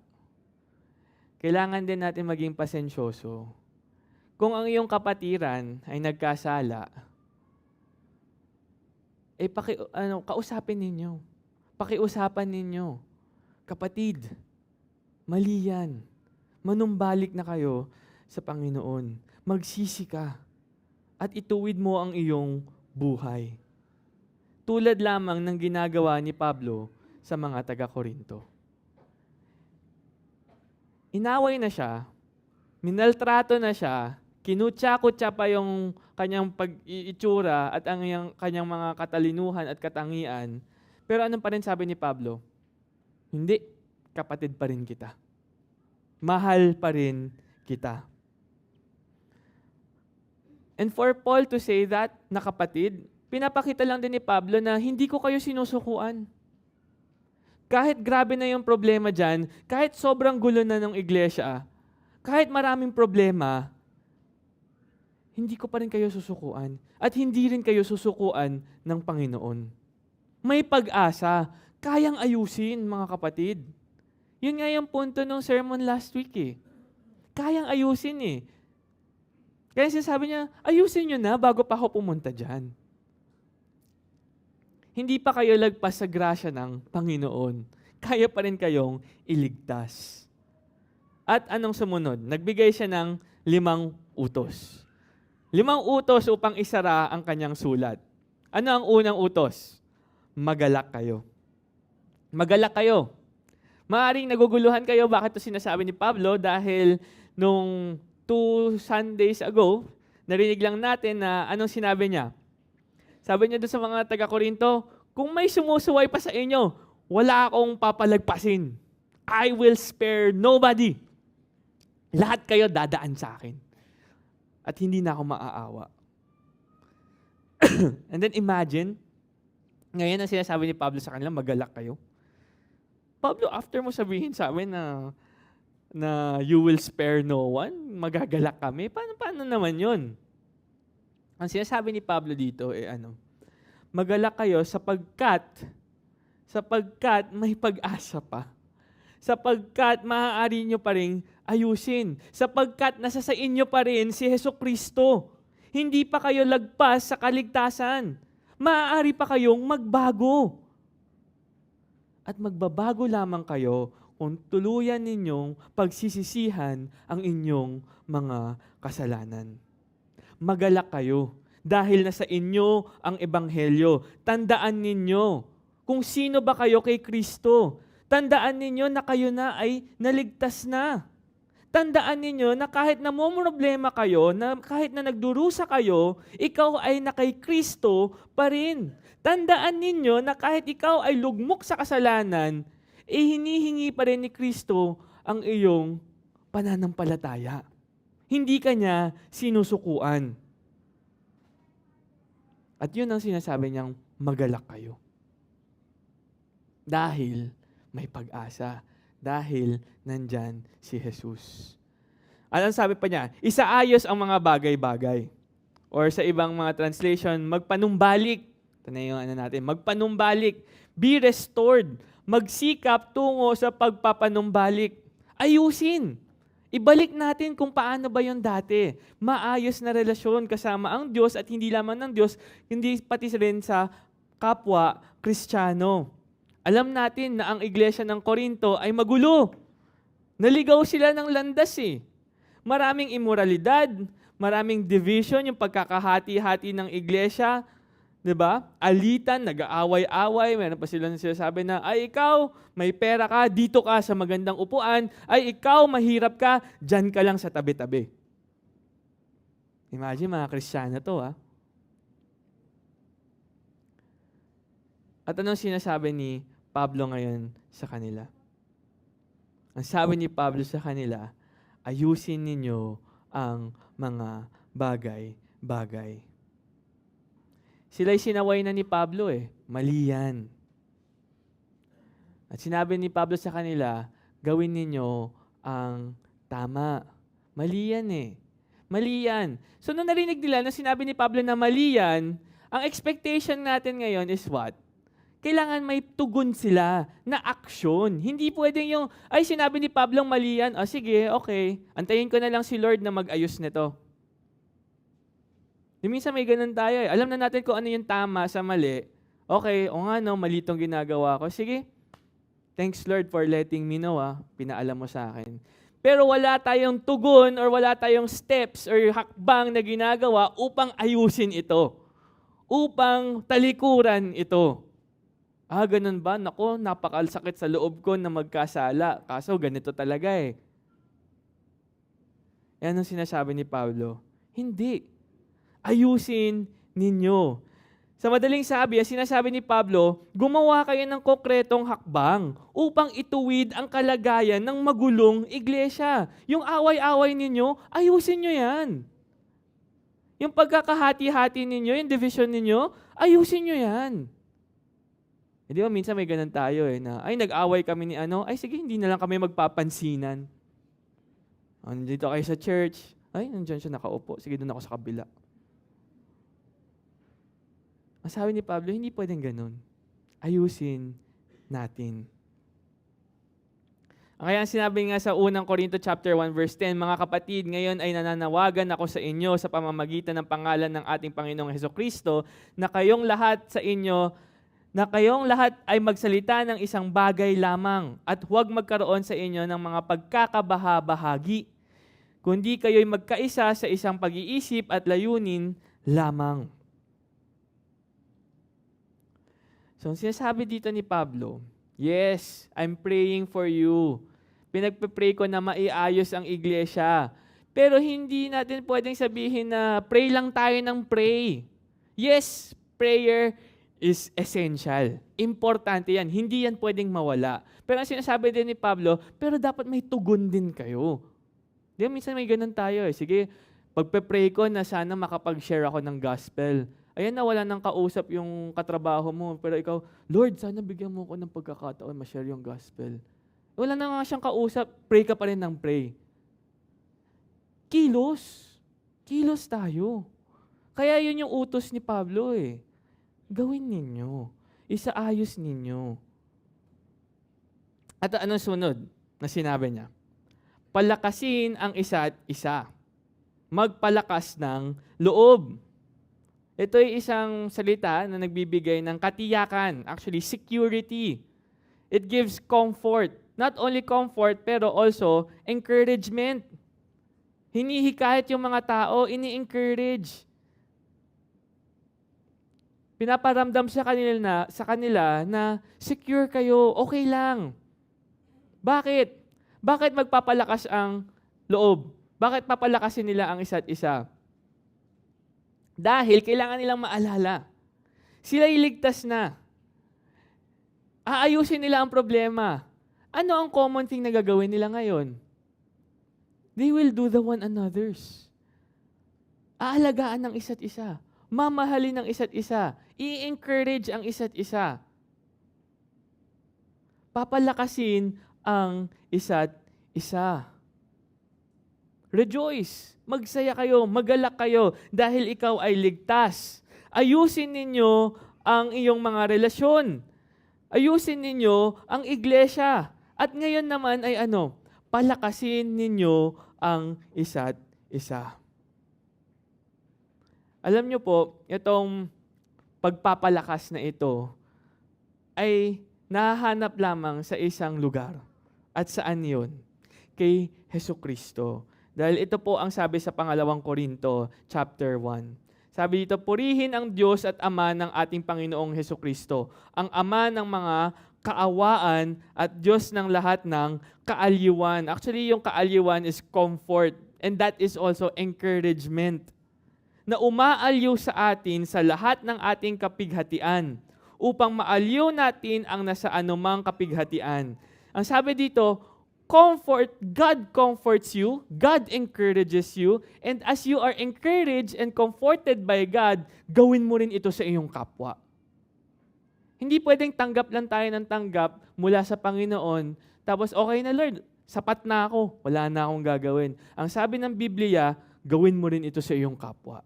Speaker 4: Kailangan din natin maging pasensyoso. Kung ang iyong kapatiran ay nagkasala, kausapin ninyo. Pakiusapan ninyo. Kapatid, mali yan. Manumbalik na kayo sa Panginoon. Magsisi ka at ituwid mo ang iyong buhay. Tulad lamang ng ginagawa ni Pablo sa mga taga-Korinto. Inaway na siya, minaltrato na siya, kinutya-kutya pa yung kanyang pag-iitsura at ang kanyang mga katalinuhan at katangian. Pero anong pa rin sabi ni Pablo? Hindi, kapatid pa rin kita. Mahal pa rin kita. And for Paul to say that na kapatid, pinapakita lang din ni Pablo na hindi ko kayo sinusukuan. Kahit grabe na yung problema dyan, kahit sobrang gulo na ng iglesia, kahit maraming problema, hindi ko pa rin kayo susukuan. At hindi rin kayo susukuan ng Panginoon. May pag-asa. Kayang ayusin, mga kapatid. Yun nga yung punto ng sermon last week eh. Kayang ayusin eh. Kaya sinasabi niya, ayusin nyo na bago pa ako pumunta dyan. Hindi pa kayo lagpas sa grasya ng Panginoon. Kaya pa rin kayong iligtas. At anong sumunod? Nagbigay siya ng 5 utos. 5 utos upang isara ang kanyang sulat. Ano ang unang utos? Magalak kayo. Magalak kayo. Maaring naguguluhan kayo bakit ito sinasabi ni Pablo dahil nung 2 Sundays ago, narinig lang natin na anong sinabi niya. Sabi niya doon sa mga taga-Korinto, kung may sumusuway pa sa inyo, wala akong papalagpasin. I will spare nobody. Lahat kayo dadaan sa akin. At hindi na ako maaawa. And then imagine, ngayon ang sinasabi ni Pablo sa kanila, magalak kayo. Pablo, after mo sabihin sa amin na you will spare no one, magagalak kami, paano naman yun? Ang sinasabi ni Pablo dito magalak kayo sapagkat may pag-asa pa. Sapagkat maaari nyo pa rin ayusin. Sapagkat nasa sa inyo pa rin si Hesukristo. Hindi pa kayo lagpas sa kaligtasan. Maaari pa kayong magbago. At magbabago lamang kayo kung tuluyan ninyong pagsisisihan ang inyong mga kasalanan. Magalak kayo dahil nasa inyo ang ebanghelyo. Tandaan ninyo kung sino ba kayo kay Kristo. Tandaan ninyo na kayo na ay naligtas na. Tandaan ninyo na kahit namumroblema kayo, na kahit na nagdurusa kayo, ikaw ay na kay Kristo pa rin. Tandaan ninyo na kahit ikaw ay lugmok sa kasalanan, hinihingi pa rin ni Kristo ang iyong pananampalataya. Hindi ka niya sinusukuan. At yun ang sinasabi niyang magalak kayo. Dahil may pag-asa. Dahil nandyan si Jesus. Anong sabi pa niya? Isaayos ang mga bagay-bagay. Or sa ibang mga translation, magpanumbalik. Ito na yung natin. Magpanumbalik. Be restored. Magsikap tungo sa pagpapanumbalik. Ayusin. Ibalik natin kung paano ba yung dati. Maayos na relasyon kasama ang Diyos at hindi lamang ng Diyos, hindi pati rin sa kapwa Kristiyano. Alam natin na ang iglesia ng Korinto ay magulo. Naligaw sila ng landas eh. Maraming immoralidad, maraming division, yung pagkakahati-hati ng iglesia, 'di ba? Alitan, nag-aaway-away, meron pa sila sinasabi na, ay ikaw, may pera ka, dito ka sa magandang upuan, ay ikaw, mahirap ka, dyan ka lang sa tabi-tabi. Imagine mga Kristiyano to ha. At anong sinasabi ni Pablo ngayon sa kanila? Ang sabi ni Pablo sa kanila, ayusin ninyo ang mga bagay-bagay. Sila'y sinaway na ni Pablo eh. Mali yan. At sinabi ni Pablo sa kanila, gawin ninyo ang tama. Mali yan eh. Mali yan. So nung narinig nila na sinabi ni Pablo na mali yan, ang expectation natin ngayon is what? Kailangan may tugon sila na aksyon. Hindi pwedeng yung, ay sinabi ni Pablo mali yan, sige, okay, antayin ko na lang si Lord na mag-ayos nito. Minsan may ganun tayo eh. Alam na natin kung ano yung tama sa mali. Okay, o nga no, mali itong ginagawa ko. Sige, thanks Lord for letting me know pinaalam mo sa akin. Pero wala tayong tugon or wala tayong steps or hakbang na ginagawa upang ayusin ito. Upang talikuran ito. Ganun ba? Nako, napakasakit sa loob ko na magkasala. Kaso ganito talaga eh. Yan ang sinasabi ni Pablo. Hindi. Ayusin ninyo. Sa madaling sabi, sinasabi ni Pablo, gumawa kayo ng konkretong hakbang upang ituwid ang kalagayan ng magulong iglesia. Yung away-away ninyo, ayusin nyo yan. Yung pagkakahati-hati ninyo, yung division ninyo, ayusin nyo yan. Di ba, minsan may ganun tayo na, ay, nag-away kami ni ano, ay, sige, hindi na lang kami magpapansinan. Nandito kayo sa church, ay, nandiyan siya nakaupo, sige, doon ako sa kabila. Ang sabi ni Pablo, hindi pwedeng ganun. Ayusin natin. Kaya sinabi nga sa unang Korinto chapter 1 verse 10, mga kapatid, ngayon ay nananawagan ako sa inyo sa pamamagitan ng pangalan ng ating Panginoong Hesukristo na kayong lahat ay magsalita ng isang bagay lamang at huwag magkaroon sa inyo ng mga pagkakabaha-bahagi, kundi kayo'y magkaisa sa isang pag-iisip at layunin lamang. So, sinasabi dito ni Pablo, yes, I'm praying for you. Pinagpe-pray ko na maiayos ang iglesia. Pero hindi natin pwedeng sabihin na pray lang tayo ng pray. Yes, prayer is essential. Importante yan. Hindi yan pwedeng mawala. Pero ang sinasabi din ni Pablo, pero dapat may tugon din kayo. Di ba, minsan may ganun tayo. Sige, pagpe-pray ko na sana makapag-share ako ng gospel. Ayan na, wala nang kausap yung katrabaho mo. Pero ikaw, Lord, sana bigyan mo ko ng pagkakataon ma-share yung gospel. Wala na nga siyang kausap, pray ka pa rin ng pray. Kilos. Kilos tayo. Kaya yun yung utos ni Pablo eh. Gawin ninyo. Isaayos ninyo. At anong sunod na sinabi niya? Palakasin ang isa't isa. Magpalakas ng loob. Ito ay isang salita na nagbibigay ng katiyakan, actually security. It gives comfort. Not only comfort, pero also encouragement. Hinihikayat yung mga tao, ini-encourage. Pinaparamdam sa kanila na secure kayo, okay lang. Bakit? Bakit magpapalakas ang loob? Bakit papalakasin nila ang isa't isa? Dahil kailangan nilang maalala. Sila iligtas na. Aayusin nila ang problema. Ano ang common thing na gagawin nila ngayon? They will do the one another's. Aalagaan ng isa't isa. Mamahalin ng isa't isa. I-encourage ang isa't isa. Papalakasin ang isa't isa. Rejoice. Magsaya kayo, magalak kayo dahil ikaw ay ligtas. Ayusin ninyo ang iyong mga relasyon. Ayusin ninyo ang iglesia. At ngayon naman ay palakasin ninyo ang isa't isa. Alam nyo po, itong pagpapalakas na ito ay nahahanap lamang sa isang lugar. At saan yun? Kay Hesukristo. Dahil ito po ang sabi sa pangalawang Korinto, chapter 1. Sabi dito, purihin ang Diyos at Ama ng ating Panginoong Hesukristo, ang Ama ng mga kaawaan at Diyos ng lahat ng kaaliwan. Actually, yung kaaliwan is comfort, and that is also encouragement. Na umaaliw sa atin sa lahat ng ating kapighatian, upang maaliw natin ang nasa anumang kapighatian. Ang sabi dito, God comforts you, God encourages you, and as you are encouraged and comforted by God, gawin mo rin ito sa iyong kapwa. Hindi pwedeng tanggap lang tayo ng tanggap mula sa Panginoon, tapos okay na Lord, sapat na ako, wala na akong gagawin. Ang sabi ng Biblia, gawin mo rin ito sa iyong kapwa.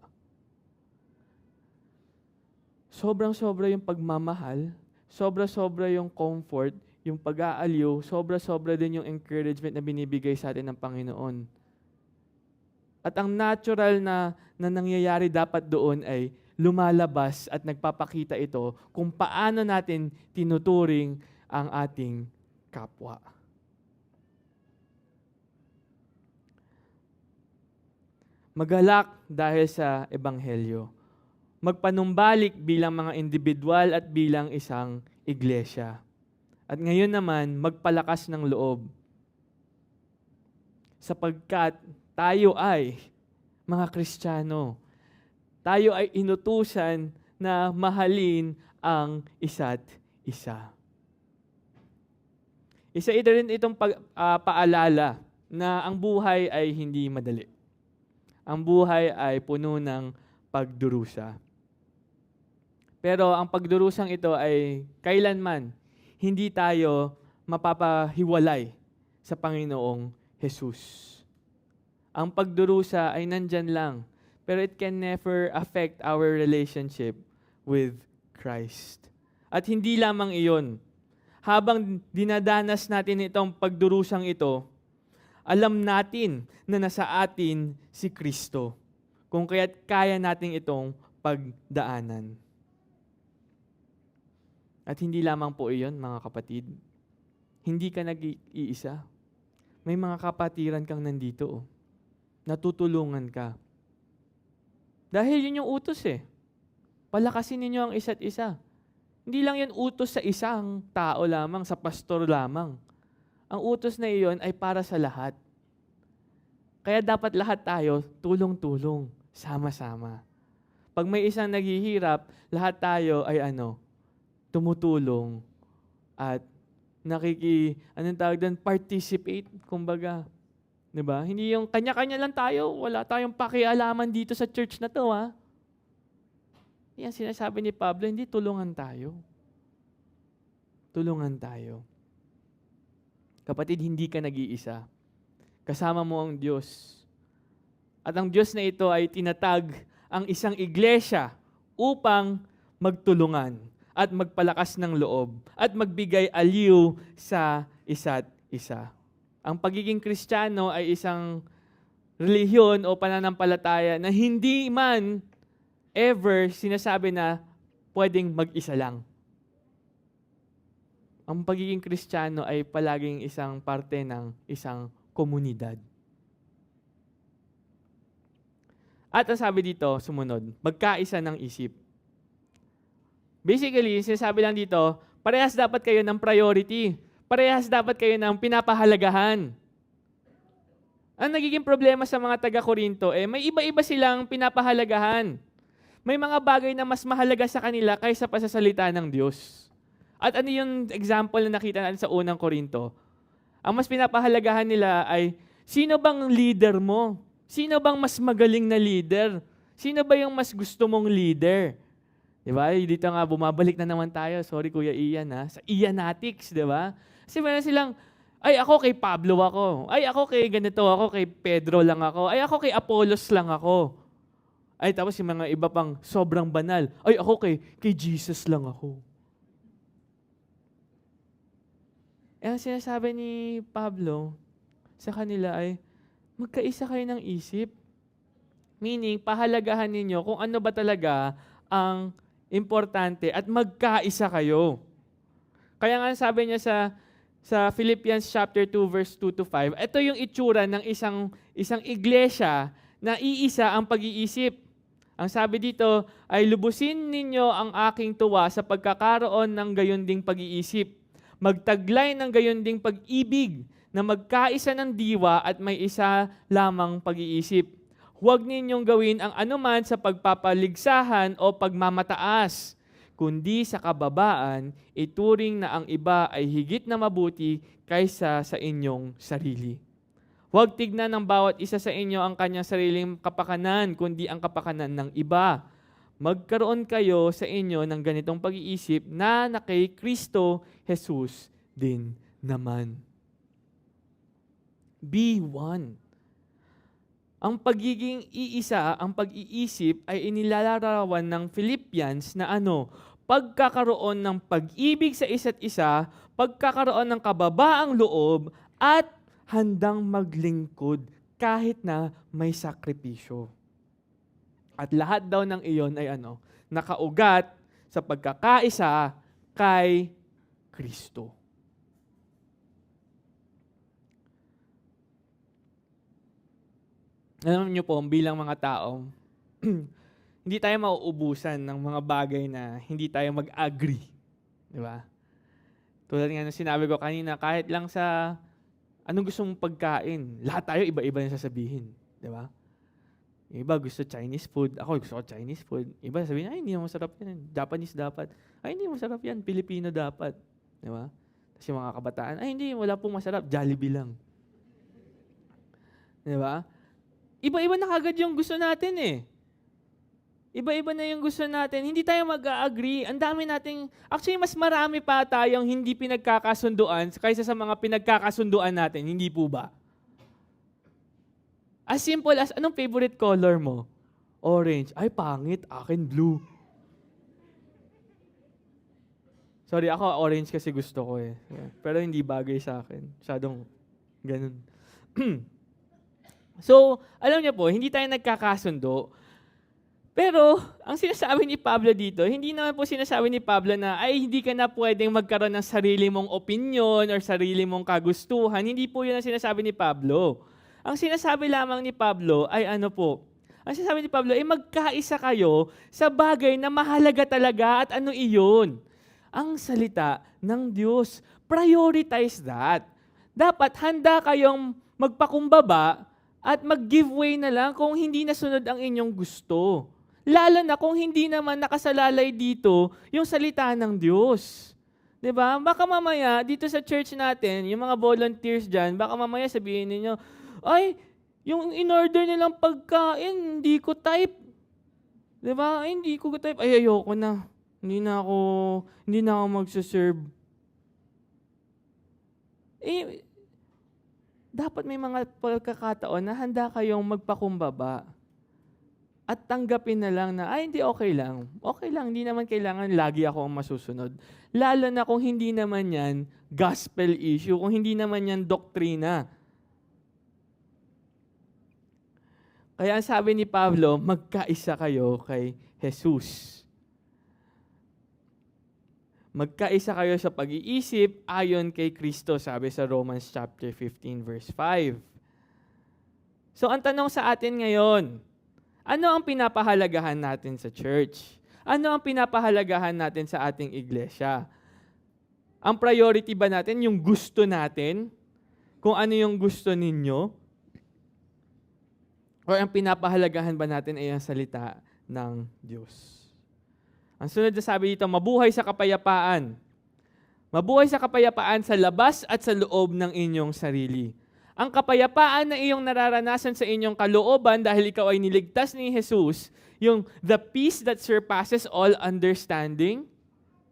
Speaker 4: Sobrang-sobra yung pagmamahal, sobra-sobra yung comfort, yung pag-aaliw, sobra-sobra din yung encouragement na binibigay sa atin ng Panginoon. At ang natural na nangyayari dapat doon ay lumalabas at nagpapakita ito kung paano natin tinuturing ang ating kapwa. Magalak dahil sa Ebanghelyo. Magpanumbalik bilang mga individual at bilang isang iglesia. At ngayon naman, magpalakas ng loob. Sapagkat tayo ay mga Kristiyano. Tayo ay inutusan na mahalin ang isa't isa. Isa rin itong paalala na ang buhay ay hindi madali. Ang buhay ay puno ng pagdurusa. Pero ang pagdurusang ito ay kailanman hindi tayo mapapahiwalay sa Panginoong Jesus. Ang pagdurusa ay nandyan lang, pero it can never affect our relationship with Christ. At hindi lamang iyon. Habang dinadanas natin itong pagdurusang ito, alam natin na nasa atin si Kristo. Kung kaya't kaya natin itong pagdaanan. At hindi lamang po iyon, mga kapatid. Hindi ka nag-iisa. May mga kapatiran kang nandito. Natutulungan ka. Dahil yun yung utos eh. Palakasin ninyo ang isa't isa. Hindi lang yan utos sa isang tao lamang, sa pastor lamang. Ang utos na iyon ay para sa lahat. Kaya dapat lahat tayo tulong-tulong, sama-sama. Pag may isang naghihirap, lahat tayo ay tumutulong at participate, kumbaga. Diba? Hindi yung kanya-kanya lang tayo, wala tayong pakialaman dito sa church na to, ha? Yan sinasabi ni Pablo, hindi, tulungan tayo. Tulungan tayo. Kapatid, hindi ka nag-iisa. Kasama mo ang Diyos. At ang Diyos na ito ay tinatag ang isang iglesia upang magtulungan at magpalakas ng loob at magbigay aliw sa isa't isa. Ang pagiging Kristiyano ay isang relihiyon o pananampalataya na hindi man ever sinasabi na pwedeng mag-isa lang. Ang pagiging Kristiyano ay palaging isang parte ng isang komunidad. At ang sabi dito, sumunod, magkaisa ng isip. Basically, sinasabi lang dito, parehas dapat kayo ng priority. Parehas dapat kayo ng pinapahalagahan. Ang nagiging problema sa mga taga-Korinto, may iba-iba silang pinapahalagahan. May mga bagay na mas mahalaga sa kanila kaysa pa sa salita ng Diyos. At ano yung example na nakita natin sa unang Korinto? Ang mas pinapahalagahan nila ay, sino bang leader mo? Sino bang mas magaling na leader? Sino ba yung mas gusto mong leader? Diba? Dito nga, bumabalik na naman tayo. Sorry, Kuya Ian, ha? Sa Ianatics, diba? Kasi meron silang, ay ako kay Pablo ako. Ay ako kay ganito ako, kay Pedro lang ako. Ay ako kay Apollos lang ako. Ay tapos yung mga iba pang sobrang banal. Ay ako kay Jesus lang ako. Ang sinasabi ni Pablo sa kanila ay, magkaisa kayo ng isip. Meaning, pahalagahan ninyo kung ano ba talaga ang importante at magkaisa kayo. Kaya nga sabi niya sa Philippians chapter 2 verse 2 to 5, ito yung itsura ng isang iglesia na iisa ang pag-iisip. Ang sabi dito ay lubusin ninyo ang aking tuwa sa pagkakaroon ng gayunding pag-iisip. Magtaglay ng gayunding pag-ibig na magkaisa ng diwa at may isa lamang pag-iisip. Huwag ninyong gawin ang anuman sa pagpapaligsahan o pagmamataas, kundi sa kababaan, ituring na ang iba ay higit na mabuti kaysa sa inyong sarili. Huwag tignan ng bawat isa sa inyo ang kanyang sariling kapakanan, kundi ang kapakanan ng iba. Magkaroon kayo sa inyo ng ganitong pag-iisip na kay Kristo Jesus din naman. Be one. Ang pagiging iisa, ang pag-iisip ay inilalarawan ng Philippians na pagkakaroon ng pag-ibig sa isa't isa, pagkakaroon ng kababaang loob, at handang maglingkod kahit na may sakripisyo. At lahat daw ng iyon ay nakaugat sa pagkakaisa kay Kristo. Alam niyo po, bilang mga tao, hindi tayo mauubusan ng mga bagay na hindi tayo mag-agree. Di ba? Tulad nga ng sinabi ko kanina, kahit lang sa anong gusto mong pagkain, lahat tayo iba-iba na sasabihin. Di ba? Iba gusto Chinese food, ako gusto ko Chinese food. Iba sabihin, ay hindi mo masarap yan. Japanese dapat. Ay hindi mo masarap yan, Pilipino dapat. Di ba? Tapos yung mga kabataan, ay hindi, wala pong masarap, Jollibee lang. Di ba? iba-iba na kagad yung gusto natin eh. Iba-iba na yung gusto natin. Hindi tayo mag-agree. Ang dami nating, actually mas marami pa tayong hindi pinagkakasunduan kaysa sa mga pinagkakasunduan natin. Hindi po ba? As simple as, anong favorite color mo? Orange. Ay, pangit. Akin, blue. Sorry, ako orange kasi gusto ko eh. Pero hindi bagay sa akin. Masyadong ganun. So, alam niyo po, hindi tayo nagkakasundo. Pero, ang sinasabi ni Pablo dito, hindi naman po sinasabi ni Pablo na, ay, hindi ka na pwedeng magkaroon ng sarili mong opinion or sarili mong kagustuhan. Hindi po yun ang sinasabi ni Pablo. Ang sinasabi lamang ni Pablo ay ano po? Ang sinasabi ni Pablo ay magkaisa kayo sa bagay na mahalaga talaga at ano iyon? Ang salita ng Diyos. Prioritize that. Dapat handa kayong magpakumbaba at mag-give way na lang kung hindi nasunod ang inyong gusto. Lalo na kung hindi naman nakasalalay dito yung salita ng Diyos. 'Di ba? Baka mamaya dito sa church natin, yung mga volunteers diyan, baka mamaya sabihin niyo, ay, yung in-order nilang pagkain, hindi ko type. 'Di ba? Ay, hindi ko type. Ay, ayoko na. Hindi na ako magse-serve. Eh, dapat may mga pagkakataon na handa kayong magpakumbaba. At tanggapin na lang na, ay hindi, okay lang. Okay lang, hindi naman kailangan lagi ako ang masusunod. Lalo na kung hindi naman yan gospel issue, kung hindi naman yan doktrina. Kaya ang sabi ni Pablo, magkaisa kayo kay Jesus. Magkaisa kayo sa pag-iisip ayon kay Kristo, sabi sa Romans chapter 15 verse 5. So ang tanong sa atin ngayon, ano ang pinapahalagahan natin sa church? Ano ang pinapahalagahan natin sa ating iglesia? Ang priority ba natin yung gusto natin? Kung ano yung gusto ninyo? O ang pinapahalagahan ba natin ay ang salita ng Diyos? Ang sunod na sabi dito, mabuhay sa kapayapaan. Mabuhay sa kapayapaan sa labas at sa loob ng inyong sarili. Ang kapayapaan na iyong nararanasan sa inyong kalooban dahil ikaw ay niligtas ni Jesus, yung the peace that surpasses all understanding,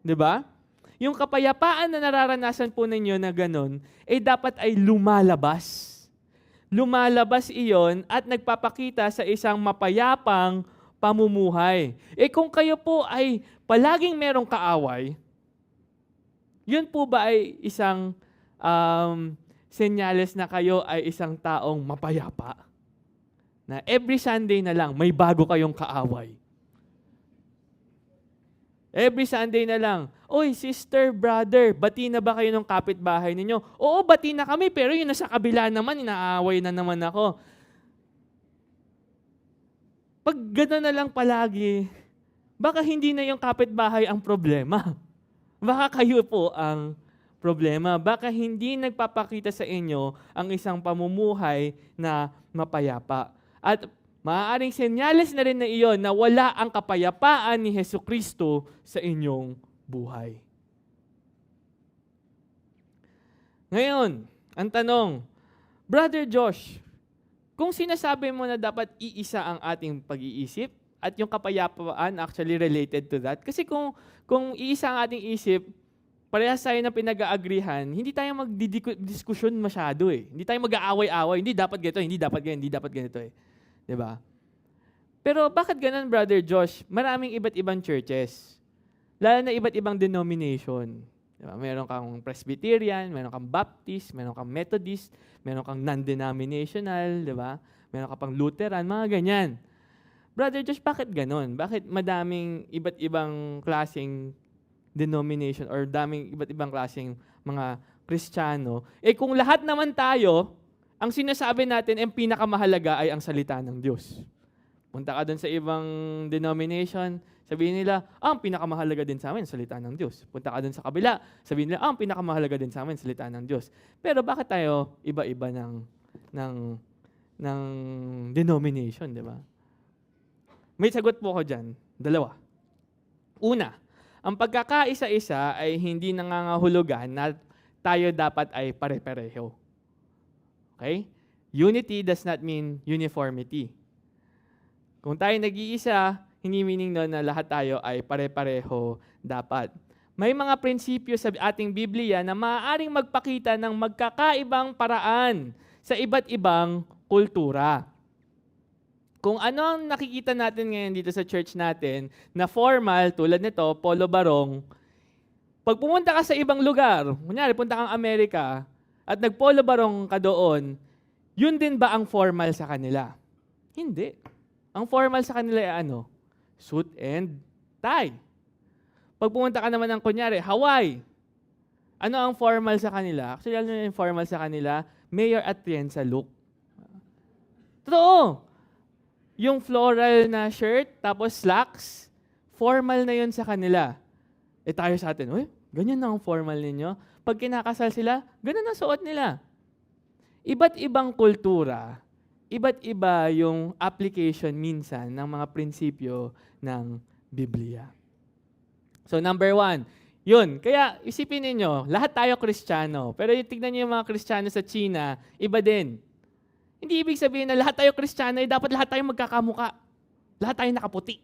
Speaker 4: di ba? Yung kapayapaan na nararanasan po ninyo na ganun, dapat ay lumalabas. Lumalabas iyon at nagpapakita sa isang mapayapang pamumuhay. Kung kayo po ay palaging merong kaaway, yun po ba ay isang senyales na kayo ay isang taong mapayapa? Na every Sunday na lang, may bago kayong kaaway. Every Sunday na lang, oy, sister, brother, bati na ba kayo ng kapitbahay ninyo? Oo, bati na kami, pero yun nasa kabila naman, inaaway na naman ako. Pag gano'n na lang palagi, baka hindi na yung kapitbahay ang problema. Baka kayo po ang problema. Baka hindi nagpapakita sa inyo ang isang pamumuhay na mapayapa. At maaaring senyales na rin na iyon na wala ang kapayapaan ni Hesukristo sa inyong buhay. Ngayon, ang tanong, Brother Josh, kung sinasabi mo na dapat iisa ang ating pag-iisip at yung kapayapaan actually related to that, kasi kung iisa ang ating isip, parehas tayo na pinag-aagrihan, hindi tayo magdidiskusyon masyado eh. Hindi tayo mag-aaway-away, hindi dapat ganito, hindi dapat ganito, hindi dapat ganito eh. 'Di ba? Pero bakit ganun, Brother Josh? Maraming iba't ibang churches. Lalo na iba't ibang denomination. Diba? Meron kang Presbyterian, meron kang Baptist, meron kang Methodist, meron kang non-denominational, di ba? Meron kang pang Lutheran, mga ganyan. Brother Josh, bakit ganun? Bakit madaming iba't ibang klaseng denomination or daming iba't ibang klaseng mga Kristiyano? Kung lahat naman tayo, ang sinasabi natin, ang pinakamahalaga ay ang salita ng Diyos. Punta ka doon sa ibang denomination, sabihin nila, ang pinakamahalaga din sa amin, salita ng Diyos. Punta ka doon sa kabila, sabihin nila, ang pinakamahalaga din sa amin, salita ng Diyos. Pero bakit tayo iba-iba ng denomination, di ba? May sagot po ko dyan, dalawa. Una, ang pagkakaisa-isa ay hindi nangangahulugan na tayo dapat ay pare-pareho. Okay? Unity does not mean uniformity. Kung tayo nag-iisa, hindi meaning nun na lahat tayo ay pare-pareho dapat. May mga prinsipyo sa ating Biblia na maaaring magpakita ng magkakaibang paraan sa iba't ibang kultura. Kung ano ang nakikita natin ngayon dito sa church natin na formal, tulad nito, polo barong, pag pumunta ka sa ibang lugar, kunyari punta kang Amerika at nagpolo barong ka doon, yun din ba ang formal sa kanila? Hindi. Ang formal sa kanila ay ano? Suit and tie. Pag pumunta ka naman ng kunyari, Hawaii, ano ang formal sa kanila? Actually, ano yung formal sa kanila? Mayor Atienza look. Totoo. Yung floral na shirt, tapos slacks, formal na yun sa kanila. Eh tayo sa atin, uy, ganyan na ang formal ninyo. Pag kinakasal sila, ganun ang suot nila. Iba't ibang kultura, iba't iba yung application minsan ng mga prinsipyo ng Biblia. So number 1, yun. Kaya isipin ninyo, lahat tayo Kristiyano. Pero tignan niyo yung mga Kristiyano sa China, iba din. Hindi ibig sabihin na lahat tayo Kristiyano, dapat lahat tayo magkakamuka. Lahat tayo nakaputi.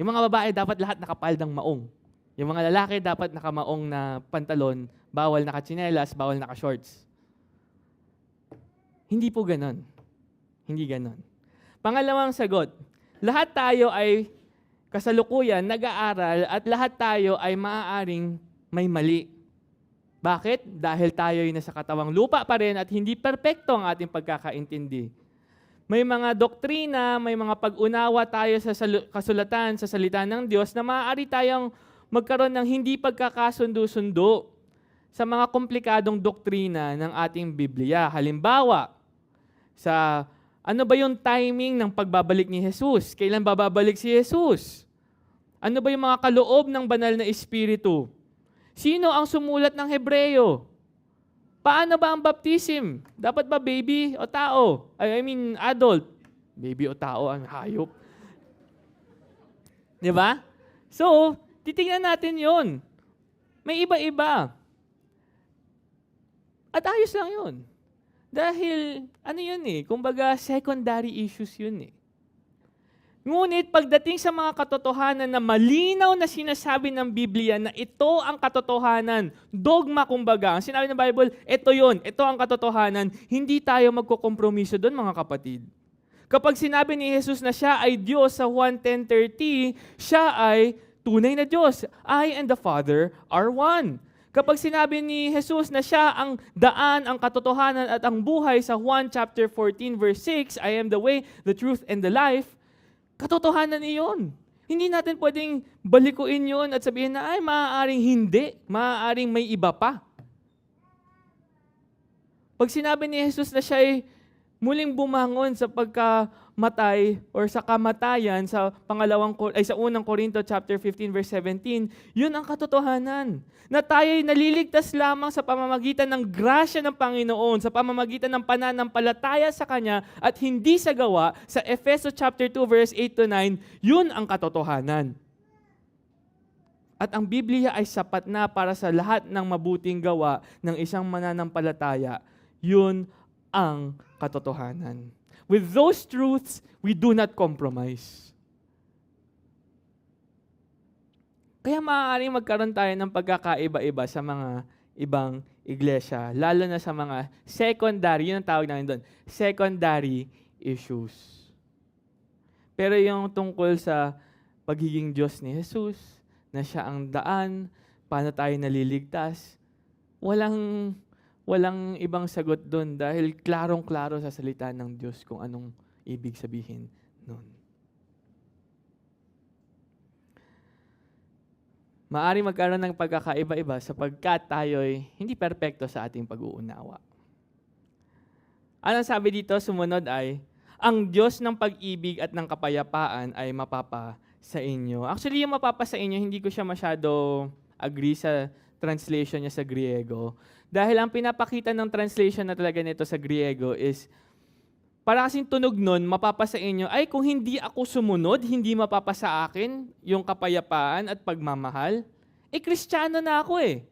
Speaker 4: Yung mga babae, dapat lahat nakapaldang maong. Yung mga lalaki, dapat nakamaong na pantalon, bawal nakatsinelas, bawal naka-shorts. Hindi po ganon. Hindi ganon. Pangalawang sagot, lahat tayo ay kasalukuyan nag-aaral at lahat tayo ay maaaring may mali. Bakit? Dahil tayo ay nasa katawang lupa pa rin at hindi perpekto ang ating pagkakaintindi. May mga doktrina, may mga pag-unawa tayo sa kasulatan, sa salita ng Diyos na maaari tayong magkaroon ng hindi pagkakasundo-sundo sa mga komplikadong doktrina ng ating Biblia. Halimbawa, sa ano ba yung timing ng pagbabalik ni Jesus? Kailan bababalik si Jesus? Ano ba yung mga kaloob ng banal na Espiritu? Sino ang sumulat ng Hebreo? Paano ba ang baptism? Dapat ba baby o tao? I mean adult. Baby o tao, ang hayop. Di ba? So, titingnan natin yon. May iba-iba. At ayos lang yun. Dahil, ano yun kumbaga secondary issues yun Ngunit pagdating sa mga katotohanan na malinaw na sinasabi ng Biblia na ito ang katotohanan, dogma kumbaga, ang sinabi ng Bible, ito yun, ito ang katotohanan, hindi tayo magkukompromiso doon mga kapatid. Kapag sinabi ni Jesus na siya ay Diyos sa Juan 10:30, siya ay tunay na Diyos. I and the Father are one. Kapag sinabi ni Jesus na siya ang daan, ang katotohanan at ang buhay sa Juan chapter 14 verse 6, I am the way, the truth, and the life, katotohanan iyon. Hindi natin pwedeng balikuin yun at sabihin na, ay, maaaring hindi. Maaaring may iba pa. Pag sinabi ni Jesus na siya ay muling bumangon sa pagkamatay or sa kamatayan sa sa unang Korinto chapter 15 verse 17, yun ang katotohanan. Na tayo'y naliligtas lamang sa pamamagitan ng grasya ng Panginoon, sa pamamagitan ng pananampalataya sa Kanya at hindi sa gawa, sa Efeso chapter 2 verse 8-9, yun ang katotohanan. At ang Biblia ay sapat na para sa lahat ng mabuting gawa ng isang mananampalataya. Yun ang katotohanan. With those truths, we do not compromise. Kaya maaaring magkaroon tayo ng pagkakaiba-iba sa mga ibang iglesia, lalo na sa mga secondary, yun ang tawag namin doon, secondary issues. Pero yung tungkol sa pagiging Diyos ni Jesus, na siya ang daan, paano tayo naliligtas, walang ibang sagot doon dahil klarong-klaro sa salita ng Diyos kung anong ibig sabihin noon. Maaaring magkaroon ng pagkakaiba-iba sapagkat tayo'y hindi perpekto sa ating pag-uunawa. Anong sabi dito? Sumunod ay, ang Diyos ng pag-ibig at ng kapayapaan ay mapapa sa inyo. Actually, yung mapapa sa inyo, hindi ko siya masyado agree sa translation niya sa Griego. Dahil ang pinapakita ng translation na talaga nito sa Griego is, para kasing tunog nun, mapapa sa inyo, ay kung hindi ako sumunod, hindi mapapa sa akin yung kapayapaan at pagmamahal, Kristiyano na ako .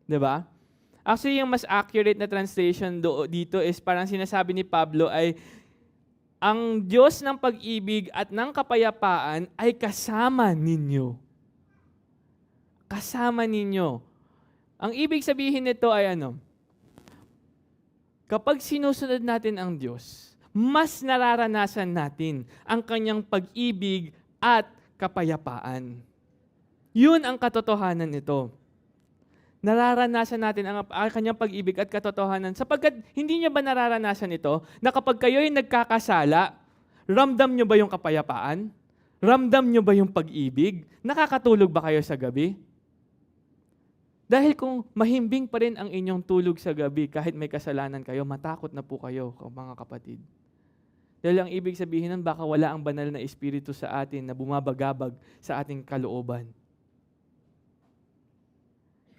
Speaker 4: Diba? Actually, yung mas accurate na translation dito is parang sinasabi ni Pablo ay ang Diyos ng pag-ibig at ng kapayapaan ay kasama ninyo. Kasama ninyo. Ang ibig sabihin nito ay ano? Kapag sinusunod natin ang Diyos, mas nararanasan natin ang kanyang pag-ibig at kapayapaan. Yun ang katotohanan nito. Nararanasan natin ang kanyang pag-ibig at katotohanan sapagkat hindi niyo ba nararanasan ito na kapag kayo'y nagkakasala, ramdam niyo ba yung kapayapaan? Ramdam niyo ba yung pag-ibig? Nakakatulog ba kayo sa gabi? Dahil kung mahimbing pa rin ang inyong tulog sa gabi kahit may kasalanan kayo, matakot na po kayo, mga kapatid. Dahil ang ibig sabihin nun, baka wala ang banal na espiritu sa atin na bumabagabag sa ating kalooban.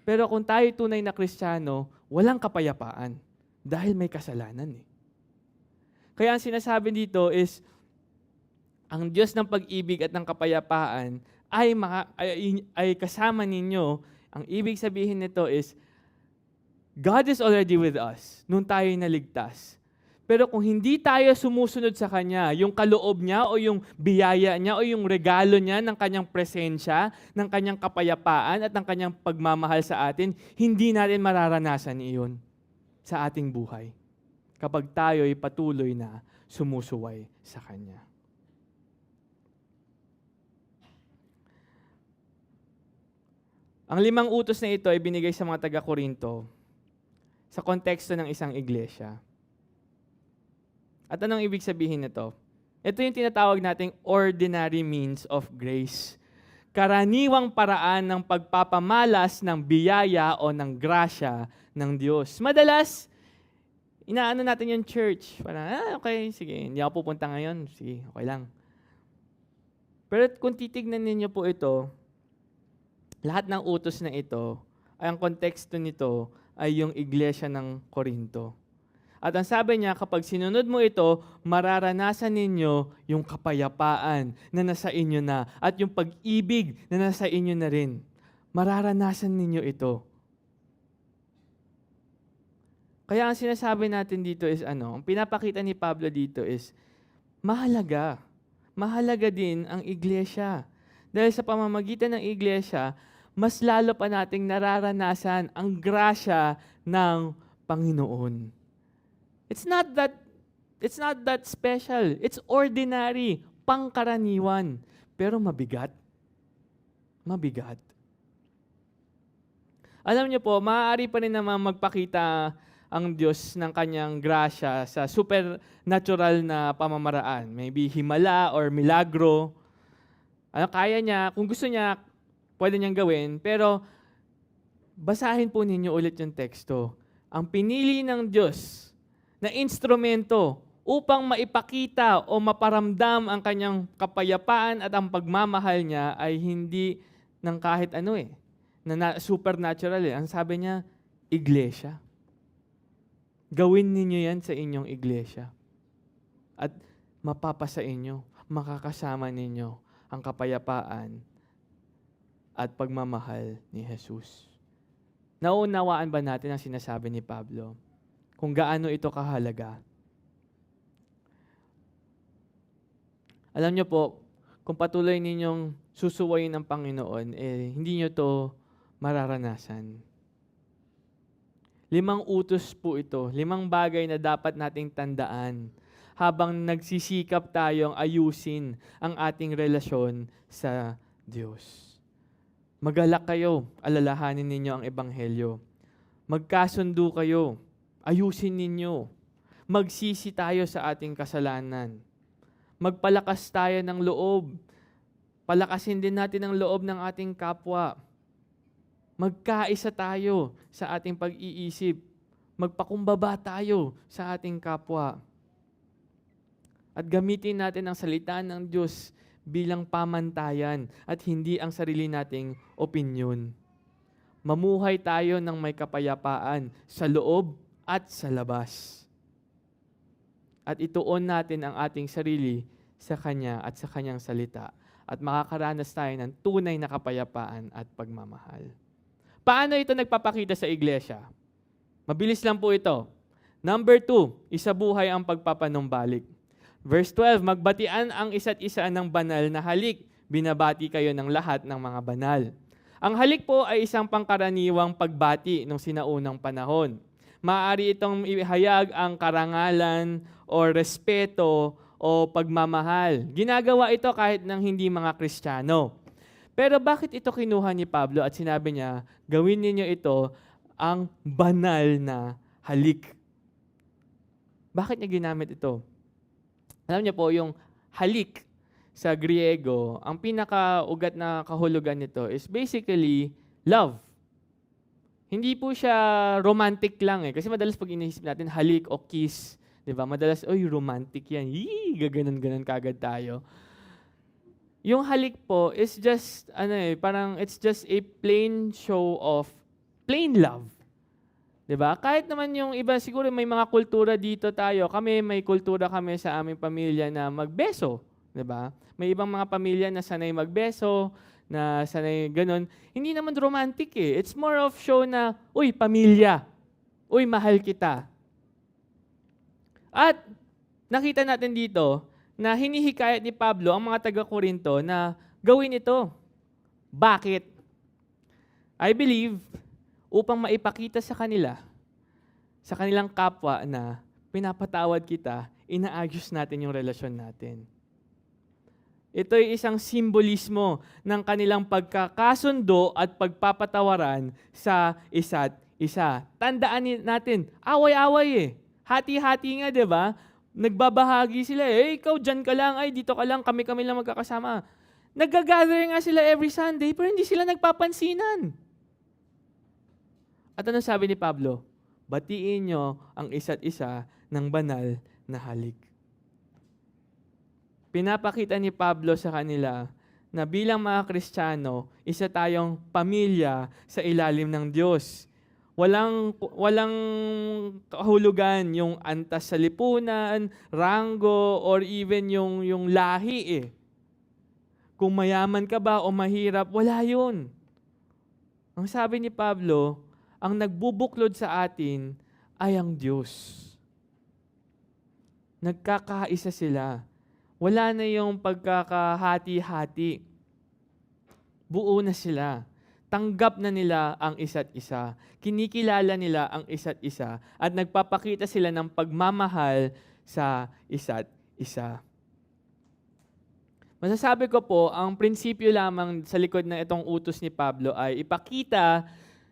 Speaker 4: Pero kung tayo tunay na Kristiyano, walang kapayapaan dahil may kasalanan eh. Kaya ang sinasabi dito is, ang Diyos ng pag-ibig at ng kapayapaan ay kasama ninyo. Ang ibig sabihin nito is, God is already with us nung tayo naligtas. Pero kung hindi tayo sumusunod sa Kanya, yung kaloob niya o yung biyaya niya o yung regalo niya ng Kanyang presensya, ng Kanyang kapayapaan at ng Kanyang pagmamahal sa atin, hindi natin mararanasan iyon sa ating buhay kapag tayo'y patuloy na sumusuway sa Kanya. Ang 5 utos na ito ay binigay sa mga taga-Korinto sa konteksto ng isang iglesia. At anong ibig sabihin nito? Ito yung tinatawag nating ordinary means of grace. Karaniwang paraan ng pagpapamalas ng biyaya o ng grasya ng Diyos. Madalas, inaano natin yung church. Parang, okay, sige, hindi ako pupunta ngayon. Sige, okay lang. Pero kung titignan ninyo po ito, lahat ng utos na ito, ay ang konteksto nito ay yung iglesia ng Korinto. At ang sabi niya, kapag sinunod mo ito, mararanasan ninyo yung kapayapaan na nasa inyo na at yung pag-ibig na nasa inyo na rin. Mararanasan ninyo ito. Kaya ang sinasabi natin dito is ang pinapakita ni Pablo dito is, mahalaga. Mahalaga din ang iglesia. Dahil sa pamamagitan ng iglesia, mas lalo pa nating nararanasan ang grasya ng Panginoon. It's not that special. It's ordinary, pangkaraniwan, pero mabigat. Mabigat. Alam niyo po, maaari pa rin naman magpakita ang Diyos ng kanyang grasya sa supernatural na pamamaraan. Maybe himala or milagro. Kaya niya, kung gusto niya, pwede niyang gawin, pero basahin po ninyo ulit yung teksto. Ang pinili ng Diyos na instrumento upang maipakita o maparamdam ang kanyang kapayapaan at ang pagmamahal niya ay hindi ng kahit na supernatural eh. Ang sabi niya, iglesia. Gawin ninyo yan sa inyong iglesia. At mapapasa inyo, makakasama ninyo ang kapayapaan at pagmamahal ni Jesus. Naunawaan ba natin ang sinasabi ni Pablo? Kung gaano ito kahalaga. Alam niyo po, kung patuloy ninyong susuwayin ng Panginoon, hindi niyo to mararanasan. 5 utos po ito, 5 bagay na dapat nating tandaan habang nagsisikap tayong ayusin ang ating relasyon sa Diyos. Magalak kayo, alalahanin ninyo ang Ebanghelyo. Magkasundo kayo, ayusin ninyo. Magsisi tayo sa ating kasalanan. Magpalakas tayo ng loob. Palakasin din natin ang loob ng ating kapwa. Magkaisa tayo sa ating pag-iisip. Magpakumbaba tayo sa ating kapwa. At gamitin natin ang salita ng Diyos bilang pamantayan at hindi ang sarili nating opinyon. Mamuhay tayo ng may kapayapaan sa loob at sa labas. At ituon natin ang ating sarili sa Kanya at sa Kanyang salita at makakaranas tayo ng tunay na kapayapaan at pagmamahal. Paano ito nagpapakita sa iglesia? Mabilis lang po ito. Number 2, isabuhay ang pagpapanumbalik. Verse 12, magbatian ang isa't isa ng banal na halik. Binabati kayo ng lahat ng mga banal. Ang halik po ay isang pangkaraniwang pagbati nung sinaunang panahon. Maaari itong ihayag ang karangalan o respeto o pagmamahal. Ginagawa ito kahit ng hindi mga Kristiyano. Pero bakit ito kinuha ni Pablo at sinabi niya, gawin ninyo ito ang banal na halik? Bakit niya ginamit ito? Alam niyo po, yung halik sa Griego, ang pinakaugat na kahulugan nito is basically love. Hindi po siya romantic lang eh. Kasi madalas pag iniisip natin halik o kiss, di ba? Madalas, oy, romantic yan. Gaganon-ganon kagad tayo. Yung halik po is just, parang it's just a plain show of plain love. Di ba? Kahit naman yung iba, siguro may mga kultura dito tayo. May kultura kami sa aming pamilya na magbeso. Di ba? May ibang mga pamilya na sanay magbeso, na sanay ganun. Hindi naman romantic eh. It's more of show na, uy, pamilya. Uy, mahal kita. At nakita natin dito na hinihikayat ni Pablo ang mga taga-Korinto na gawin ito. Bakit? I believe, upang maipakita sa kanila, sa kanilang kapwa na pinapatawad kita, inaayos natin yung relasyon natin. Ito ay isang simbolismo ng kanilang pagkakasundo at pagpapatawaran sa isa't isa. Tandaan natin, away-away eh. Hati-hati nga, di ba? Nagbabahagi sila eh. Ikaw dyan ka lang, ay dito ka lang, kami-kami lang magkakasama. Nag-gather nga sila every Sunday, pero hindi sila nagpapansinan. At ano sabi ni Pablo? Batiin nyo ang isa't isa ng banal na halik. Pinapakita ni Pablo sa kanila na bilang mga Kristiyano, isa tayong pamilya sa ilalim ng Diyos. Walang kahulugan yung antas sa lipunan, ranggo, or even yung lahi eh. Kung mayaman ka ba o mahirap, wala yun. Ang sabi ni Pablo, ang nagbubuklod sa atin ay ang Diyos. Nagkakaisa sila. Wala na yung pagkakahati-hati. Buo na sila. Tanggap na nila ang isa't isa. Kinikilala nila ang isa't isa. At nagpapakita sila ng pagmamahal sa isa't isa. Masasabi ko po, ang prinsipyo lamang sa likod ng itong utos ni Pablo ay ipakita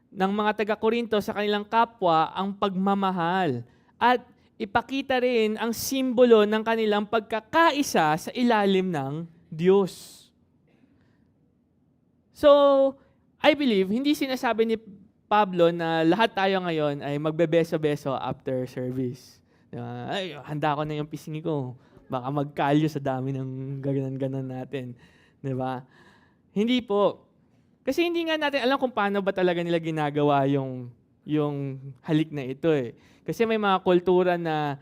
Speaker 4: ng mga taga-Korinto sa kanilang kapwa ang pagmamahal. At ipakita rin ang simbolo ng kanilang pagkakaisa sa ilalim ng Diyos. So, I believe, hindi sinasabi ni Pablo na lahat tayo ngayon ay magbebeso-beso after service. Ay, handa ko na yung pisngi ko. Baka magkalyo sa dami ng gaganan-ganan natin. Diba? Hindi po. Kasi hindi nga natin alam kung paano ba talaga nila ginagawa yung halik na ito eh. Kasi may mga kultura na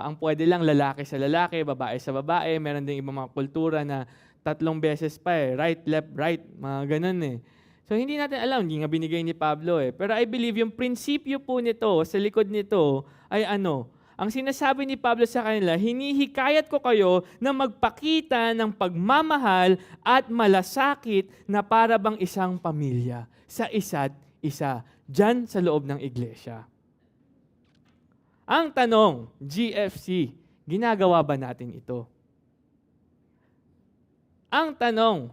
Speaker 4: ang pwede lang lalaki sa lalaki, babae sa babae. Meron din ibang mga kultura na 3 beses pa eh. Right, left, right. Mga ganun eh. So hindi natin alam, hindi nga binigay ni Pablo eh. Pero I believe yung prinsipyo po nito, sa likod nito, ay ano? Ang sinasabi ni Pablo sa kanila, hinihikayat ko kayo na magpakita ng pagmamahal at malasakit na para bang isang pamilya sa isa't isa, dyan sa loob ng iglesia. Ang tanong, GFC, ginagawa ba natin ito? Ang tanong,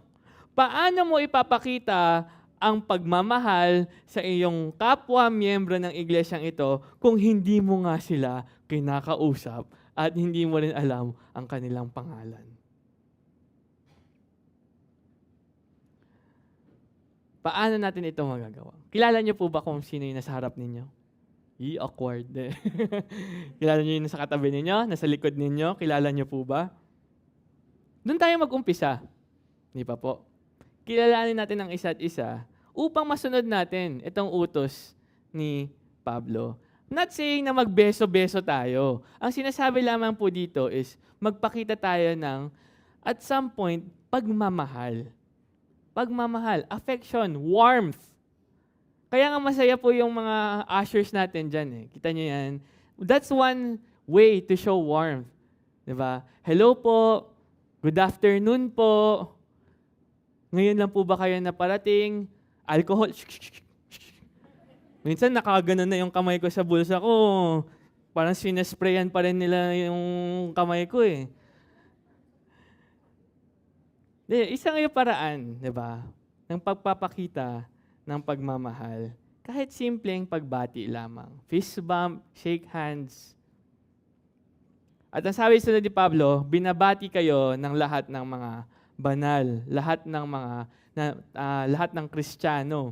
Speaker 4: paano mo ipapakita ang pagmamahal sa iyong kapwa miyembro ng iglesyang ito kung hindi mo nga sila kinakausap at hindi mo rin alam ang kanilang pangalan? Paano natin ito magagawa? Kilala niyo po ba kung sino yung nasa harap ninyo? Awkward eh. Kilala niyo yung nasa katabi ninyo? Nasa likod ninyo? Kilala niyo po ba? Doon tayo mag-umpisa. Di pa po? Kilalanin natin ang isa't isa upang masunod natin itong utos ni Pablo. Not saying na magbeso-beso tayo. Ang sinasabi lamang po dito is magpakita tayo ng, at some point, pagmamahal. Pagmamahal, affection, warmth. Kaya nga masaya po yung mga ushers natin dyan eh. Kita nyo yan. That's one way to show warmth. Diba? Hello po. Good afternoon po. Ngayon lang po ba kayo naparating? Alcohol. Minsan nakaganon na yung kamay ko sa bulsa ko. Parang sinasprayan pa rin nila yung kamay ko eh. Isang yung paraan, di ba? Ng pagpapakita ng pagmamahal. Kahit simpleng pagbati lamang. Fist bump, shake hands. At ang sabi sa ni Pablo, binabati kayo ng lahat ng mga banal, lahat ng Kristiyano.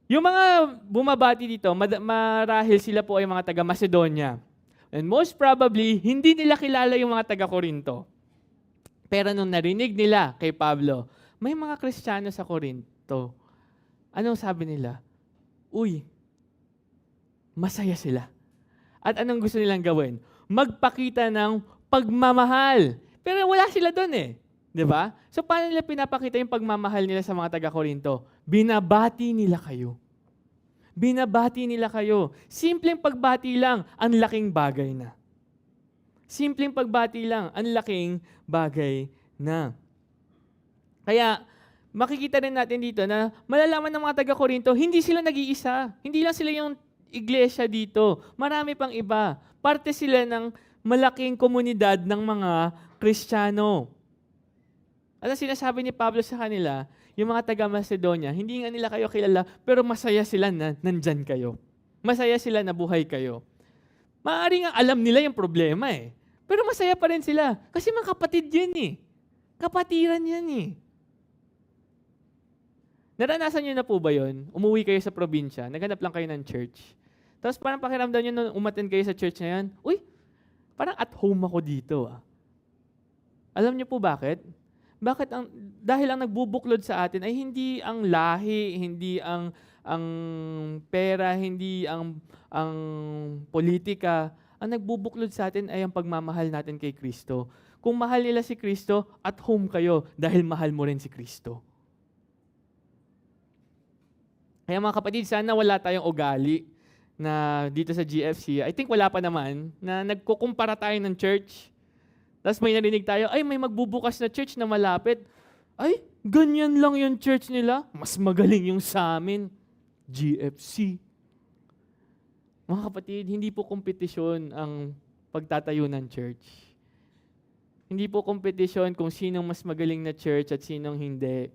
Speaker 4: Yung mga bumabati dito, marahil sila po ay mga taga Macedonia. And most probably, hindi nila kilala yung mga taga Corinto. Pero nung narinig nila kay Pablo, may mga Kristiyano sa Corinto. Anong sabi nila? Uy, masaya sila. At anong gusto nilang gawin? Magpakita ng pagmamahal. Pero wala sila doon eh. Di ba? So paano nila pinapakita yung pagmamahal nila sa mga taga-Corinto? Binabati nila kayo. Binabati nila kayo. Simpleng pagbati lang, ang laking bagay na. Simpleng pagbati lang, ang laking bagay na. Kaya, makikita rin natin dito na malalaman ng mga taga-Corinto, hindi sila nag-iisa. Hindi lang sila yung iglesia dito. Marami pang iba. Parte sila ng malaking komunidad ng mga Kristiyano. At ang sinasabi ni Pablo sa kanila, yung mga taga-Macedonia, hindi nga nila kayo kilala, pero masaya sila na nandyan kayo. Masaya sila na buhay kayo. Maaari nga alam nila yung problema eh. Pero masaya pa rin sila. Kasi mga kapatid yan eh. Kapatiran yan eh. Naranasan nyo na po ba yun? Umuwi kayo sa probinsya, naghanap lang kayo ng church. Tapos parang pakiramdam nyo nung umattend kayo sa church na yan, uy, parang at home ako dito ah. Alam nyo po bakit? Dahil ang nagbubuklod sa atin ay hindi ang lahi, hindi ang pera, hindi ang politika. Ang nagbubuklod sa atin ay ang pagmamahal natin kay Kristo. Kung mahal nila si Kristo, at home kayo dahil mahal mo rin si Kristo. Kaya mga kapatid, sana wala tayong ugali na dito sa GFC. I think wala pa naman na nagkukumpara tayo ng church. Tapos may narinig tayo, ay may magbubukas na church na malapit. Ay, ganyan lang yung church nila. Mas magaling yung sa amin. GFC. Mga kapatid, hindi po kompetisyon ang pagtatayo ng church. Hindi po kompetisyon kung sinong mas magaling na church at sinong hindi.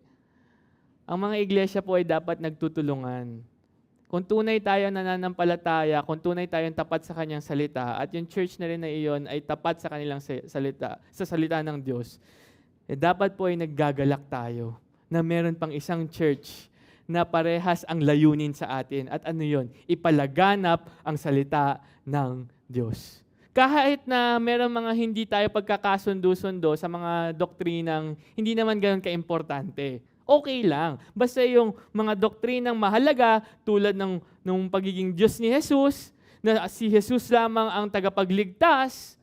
Speaker 4: Ang mga iglesia po ay dapat nagtutulungan. Kung tunay tayo nananampalataya, kung tunay tayong tapat sa kanyang salita, at yung church na rin na iyon ay tapat sa kanilang salita, sa salita ng Diyos, dapat po ay naggagalak tayo na meron pang isang church na parehas ang layunin sa atin. At ano yun? Ipalaganap ang salita ng Diyos. Kahit na meron mga hindi tayo pagkakasundo-sundo sa mga doktrinang hindi naman ganoon kaimportante, okay lang. Basta yung mga doktrinang mahalaga tulad ng pagiging Diyos ni Jesus, na si Jesus lamang ang tagapagligtas,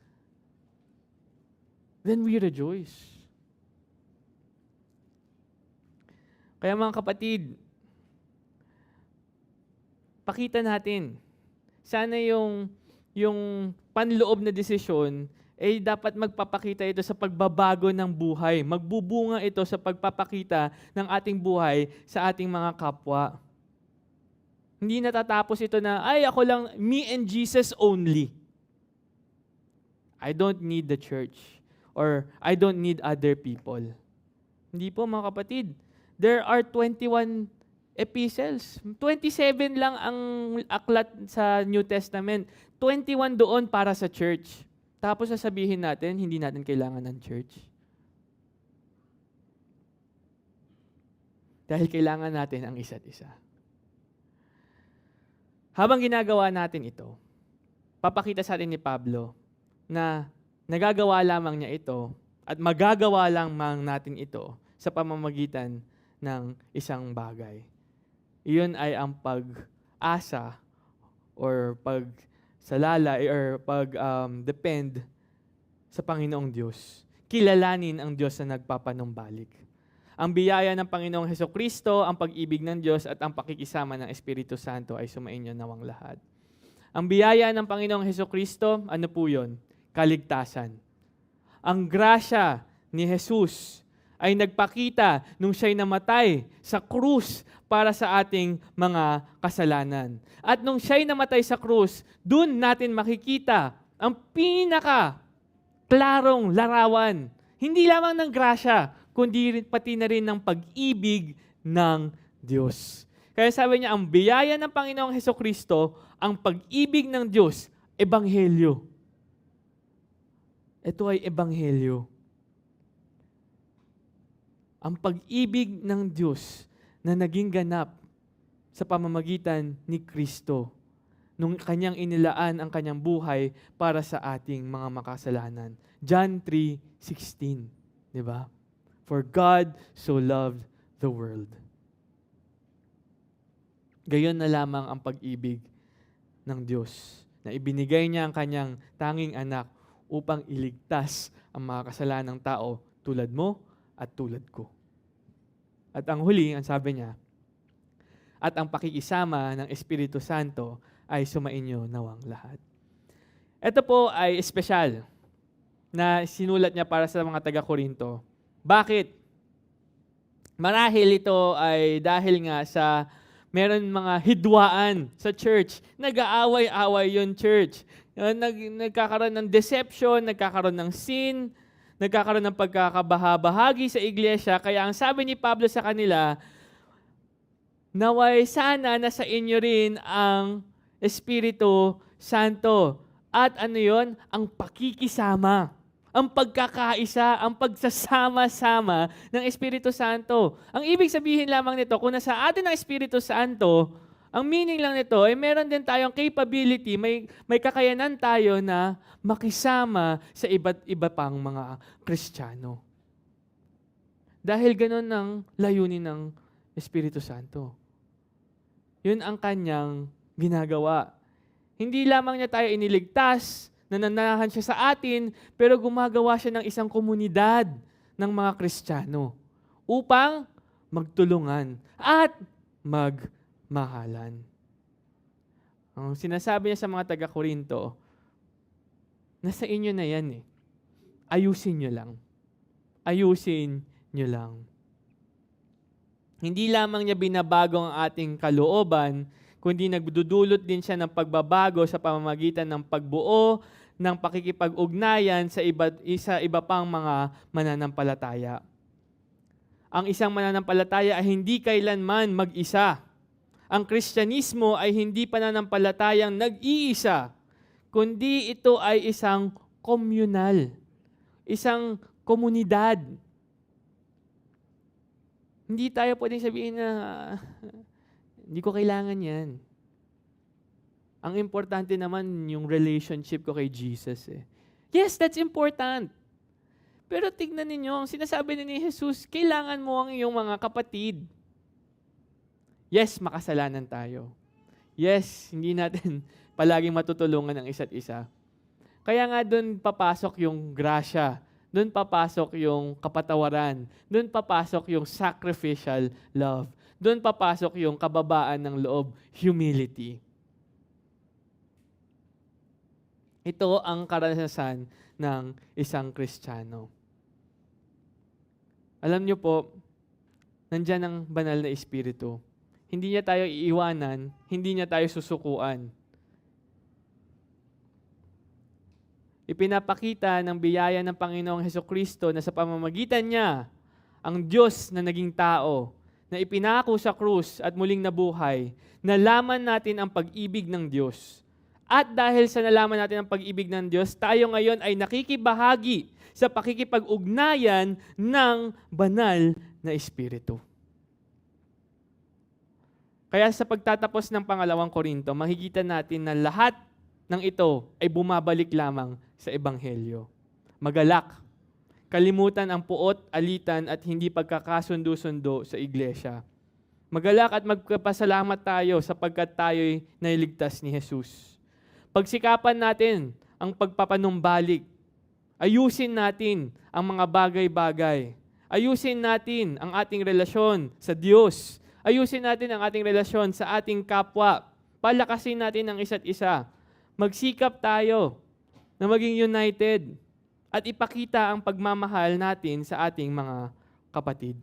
Speaker 4: then we rejoice. Kaya mga kapatid, pakita natin. Sana yung panloob na desisyon ay dapat magpapakita ito sa pagbabago ng buhay. Magbubunga ito sa pagpapakita ng ating buhay sa ating mga kapwa. Hindi natatapos ito na, ay ako lang, me and Jesus only. I don't need the church. Or I don't need other people. Hindi po mga kapatid. There are 21 epistles. 27 lang ang aklat sa New Testament. 21 doon para sa church. Tapos sasabihin natin, hindi natin kailangan ng church. Dahil kailangan natin ang isa't isa. Habang ginagawa natin ito, papakita sa atin ni Pablo na nagagawa lamang niya ito at magagawa lamang natin ito sa pamamagitan ng isang bagay. Iyon ay ang pag-asa or pagsalalay or pag-depend sa Panginoong Diyos. Kilalanin ang Diyos na nagpapanumbalik. Ang biyaya ng Panginoong Hesukristo, ang pag-ibig ng Diyos at ang pakikisama ng Espiritu Santo ay sumainyo nawang lahat. Ang biyaya ng Panginoong Hesukristo, ano po yun? Kaligtasan. Ang grasya ni Jesus ay nagpakita nung siya'y namatay sa krus para sa ating mga kasalanan. At nung siya'y namatay sa krus, dun natin makikita ang pinaka-klarong larawan. Hindi lamang ng grasya, kundi pati na rin ng pag-ibig ng Diyos. Kaya sabi niya, ang biyaya ng Panginoong Hesukristo, ang pag-ibig ng Diyos, ebanghelyo. Ito ay ebanghelyo. Ang pag-ibig ng Diyos na naging ganap sa pamamagitan ni Kristo nung kanyang inilaan ang kanyang buhay para sa ating mga makasalanan. John 3:16, di ba? For God so loved the world. Gayon na lamang ang pag-ibig ng Diyos na ibinigay niya ang kanyang tanging anak upang iligtas ang mga kasalanang tao tulad mo at tulad ko. At ang huli, ang sabi niya, at ang pakikisama ng Espiritu Santo ay sumainyo nawang lahat. Ito po ay espesyal na sinulat niya para sa mga taga-Korinto. Bakit? Marahil ito ay dahil nga sa meron mga hidwaan sa church. Nag-aaway-away yung church. Nagkakaroon ng deception, nagkakaroon ng sin, nagkakaroon ng pagkakabahabahagi sa iglesia. Kaya ang sabi ni Pablo sa kanila, naway sana na sa inyo rin ang Espiritu Santo. At ano yon? Ang pakikisama. Ang pagkakaisa, ang pagsasama-sama ng Espiritu Santo. Ang ibig sabihin lamang nito, kung nasa atin ang Espiritu Santo, ang meaning lang nito ay meron din tayong capability, may kakayanan tayo na makisama sa iba't iba pang mga Kristiyano. Dahil ganun ang layunin ng Espiritu Santo. Yun ang kanyang ginagawa. Hindi lamang niya tayo iniligtas, nananahan siya sa atin, pero gumagawa siya ng isang komunidad ng mga Kristiyano upang magtulungan at magmahalan. Ang sinasabi niya sa mga taga-Korinto, nasa inyo na yan eh. Ayusin nyo lang. Ayusin nyo lang. Hindi lamang niya binabago ang ating kalooban, kundi nagdudulot din siya ng pagbabago sa pamamagitan ng pagbuo ng pakikipag-ugnayan sa iba pang mga mananampalataya. Ang isang mananampalataya ay hindi kailanman mag-isa. Ang Kristyanismo ay hindi pananampalatayang nag-iisa, kundi ito ay isang komunal, isang komunidad. Hindi tayo pwedeng sabihin na hindi ko kailangan yan. Ang importante naman yung relationship ko kay Jesus eh. Yes, that's important. Pero tignan ninyo, ang sinasabi ni Jesus, kailangan mo ang iyong mga kapatid. Yes, makasalanan tayo. Yes, hindi natin palaging matutulungan ang isa't isa. Kaya nga doon papasok yung grasya, doon papasok yung kapatawaran, doon papasok yung sacrificial love, doon papasok yung kababaan ng loob, humility. Ito ang karanasan ng isang Kristiyano. Alam niyo po, nandyan ang banal na Espiritu. Hindi niya tayo iiwanan, hindi niya tayo susukuan. Ipinapakita ng biyaya ng Panginoong Hesukristo na sa pamamagitan niya, ang Diyos na naging tao, na ipinako sa krus at muling nabuhay, nalaman natin ang pag-ibig ng Diyos. At dahil sa nalaman natin ang pag-ibig ng Diyos, tayo ngayon ay nakikibahagi sa pakikipag-ugnayan ng banal na Espiritu. Kaya sa pagtatapos ng pangalawang Korinto, makikita natin na lahat ng ito ay bumabalik lamang sa Ebanghelyo. Magalak, kalimutan ang puot, alitan at hindi pagkakasundo-sundo sa iglesia. Magalak at magpasalamat tayo sapagkat tayo'y nailigtas ni Jesus. Pagsikapan natin ang pagpapanumbalik. Ayusin natin ang mga bagay-bagay. Ayusin natin ang ating relasyon sa Diyos. Ayusin natin ang ating relasyon sa ating kapwa. Palakasin natin ang isa't isa. Magsikap tayo na maging united at ipakita ang pagmamahal natin sa ating mga kapatid.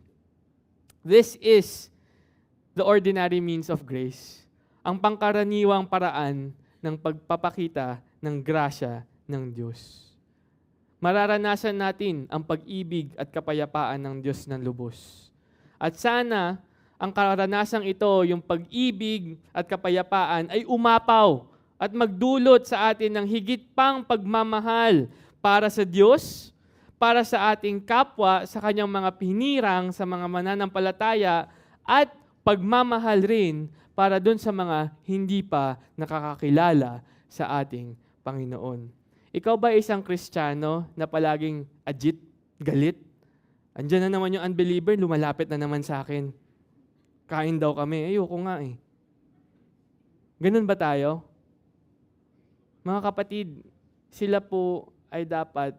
Speaker 4: This is the ordinary means of grace. Ang pangkaraniwang paraan ng pagpapakita ng grasya ng Diyos. Mararanasan natin ang pag-ibig at kapayapaan ng Diyos ng lubos. At sana, ang karanasang ito, yung pag-ibig at kapayapaan, ay umapaw at magdulot sa atin ng higit pang pagmamahal para sa Diyos, para sa ating kapwa, sa kanyang mga pinirang, sa mga mananampalataya, at pagmamahal rin para dun sa mga hindi pa nakakakilala sa ating Panginoon. Ikaw ba isang Kristiyano na palaging agit, galit? Andiyan na naman yung unbeliever, lumalapit na naman sa akin. Kain daw kami. Ayoko nga eh. Ganun ba tayo? Mga kapatid, sila po ay dapat,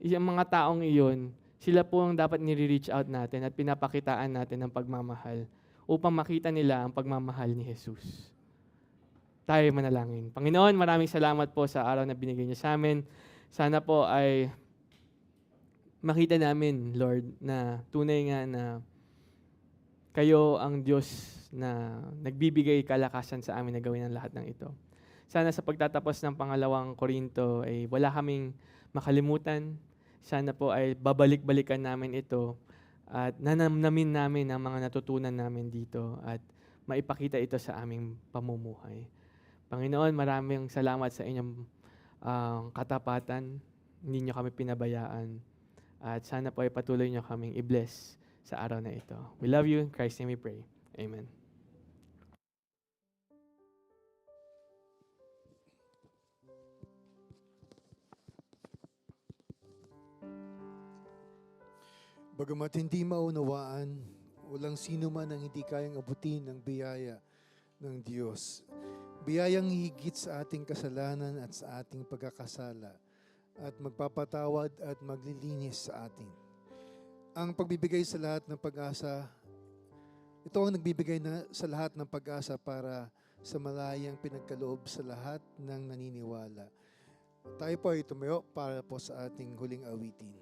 Speaker 4: yung mga taong iyon, sila po ang dapat nire-reach out natin at pinapakitaan natin ng pagmamahal upang makita nila ang pagmamahal ni Jesus. Tayo manalangin. Panginoon, maraming salamat po sa araw na binigay niyo sa amin. Sana po ay makita namin, Lord, na tunay nga na kayo ang Diyos na nagbibigay kalakasan sa amin na gawin ang lahat ng ito. Sana sa pagtatapos ng pangalawang Korinto ay wala kaming makalimutan. Sana po ay babalik-balikan namin ito at nanamnamin namin ang mga natutunan namin dito at maipakita ito sa aming pamumuhay. Panginoon, maraming salamat sa inyong katapatan. Hindi niyo kami pinabayaan. At sana po ay patuloy niyo kaming i-bless sa araw na ito. We love you. In Christ's name we pray. Amen.
Speaker 1: Bagamat hindi maunawaan, walang sino man ang hindi kayang abutin ng biyaya ng Diyos. Biyayang higit sa ating kasalanan at sa ating pagkakasala at magpapatawad at maglilinis sa atin. Ang pagbibigay sa lahat ng pag-asa, ito ang nagbibigay sa lahat ng pag-asa para sa malayang pinagkaloob sa lahat ng naniniwala. Tayo po ay tumayo para po sa ating huling awitin.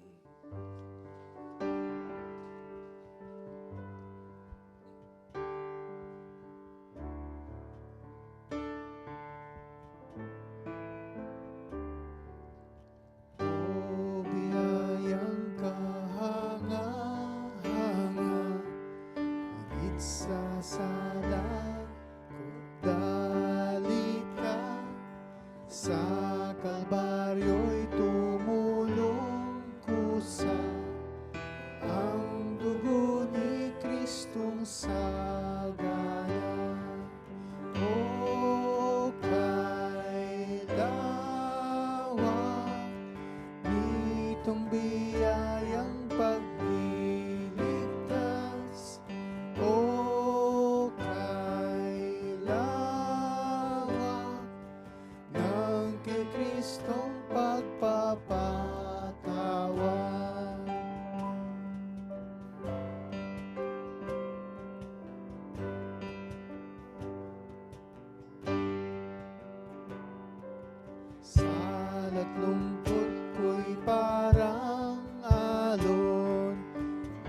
Speaker 2: Sala't lungkot ko'y parang alon,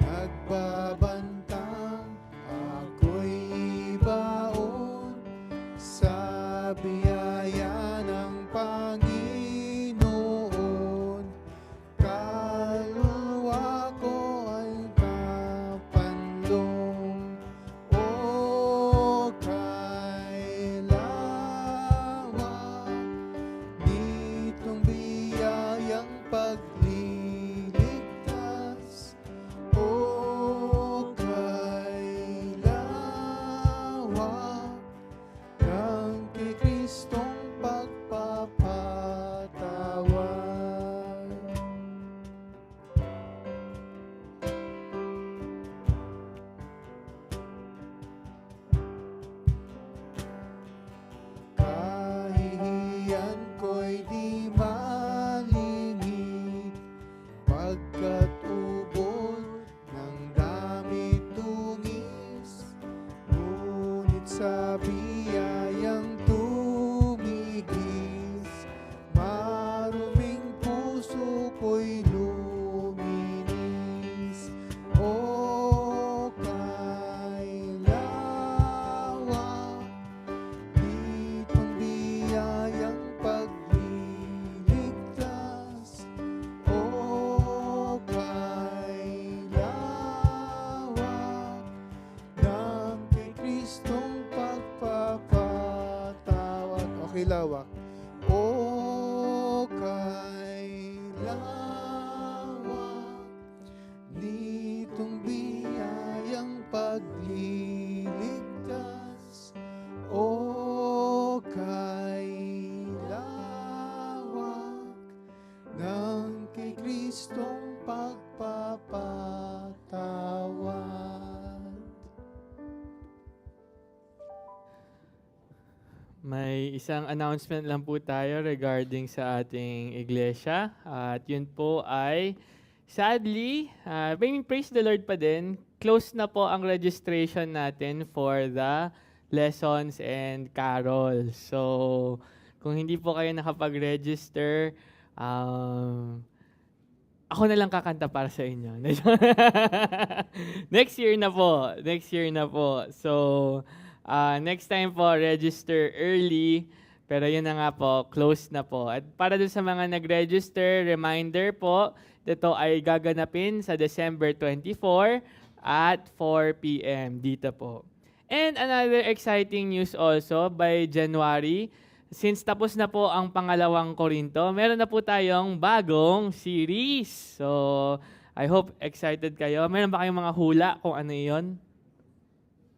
Speaker 2: nagbabantang ako'y baon sa biyaya ng Panginoon. Kaluluwa ko ay kapanlong, o kailawa nitong biyayang pagliligtas, o kailawa ng kay Kristong pagpapatawad. Kahihiyan ko'y di malingit, pagkat ubod
Speaker 1: may lawak. O kay lawak nitong biyayang pagliligtas. O kay lawak ng kay Kristong pagpapatawad.
Speaker 4: May isang announcement lang po tayo regarding sa ating iglesia. At yun po ay, sadly, praise the Lord pa din, close na po ang registration natin for the lessons and carols. So, kung hindi po kayo nakapag-register, ako na lang kakanta para sa inyo. Next year na po. Next year na po. So, next time po, register early. Pero yun na nga po, close na po. At para dun sa mga nag-register, reminder po, ito ay gaganapin sa December 24 at 4 p.m. dito po. And another exciting news also, by January, since tapos na po ang pangalawang Korinto, meron na po tayong bagong series. So, I hope excited kayo. Meron ba kayong mga hula kung ano yun?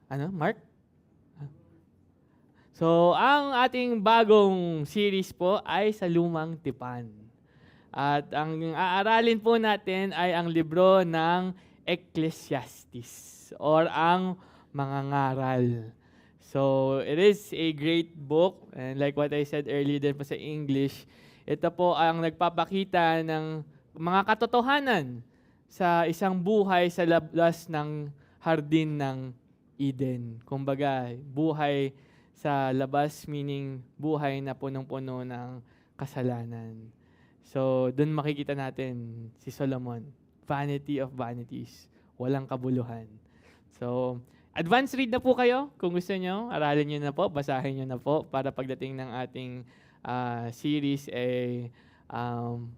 Speaker 4: Ano, Mark? So, ang ating bagong series po ay sa Lumang Tipan. At ang aaralin po natin ay ang libro ng Ecclesiastes or ang mga ngaral. So, it is a great book. And like what I said earlier din po sa English, ito po ang nagpapakita ng mga katotohanan sa isang buhay sa labas ng hardin ng Eden. Kumbaga, buhay sa labas, meaning buhay na punong-puno ng kasalanan. So, dun makikita natin si Solomon. Vanity of vanities. Walang kabuluhan. So, advance read na po kayo. Kung gusto nyo, aralin nyo na po, basahin nyo na po para pagdating ng ating series,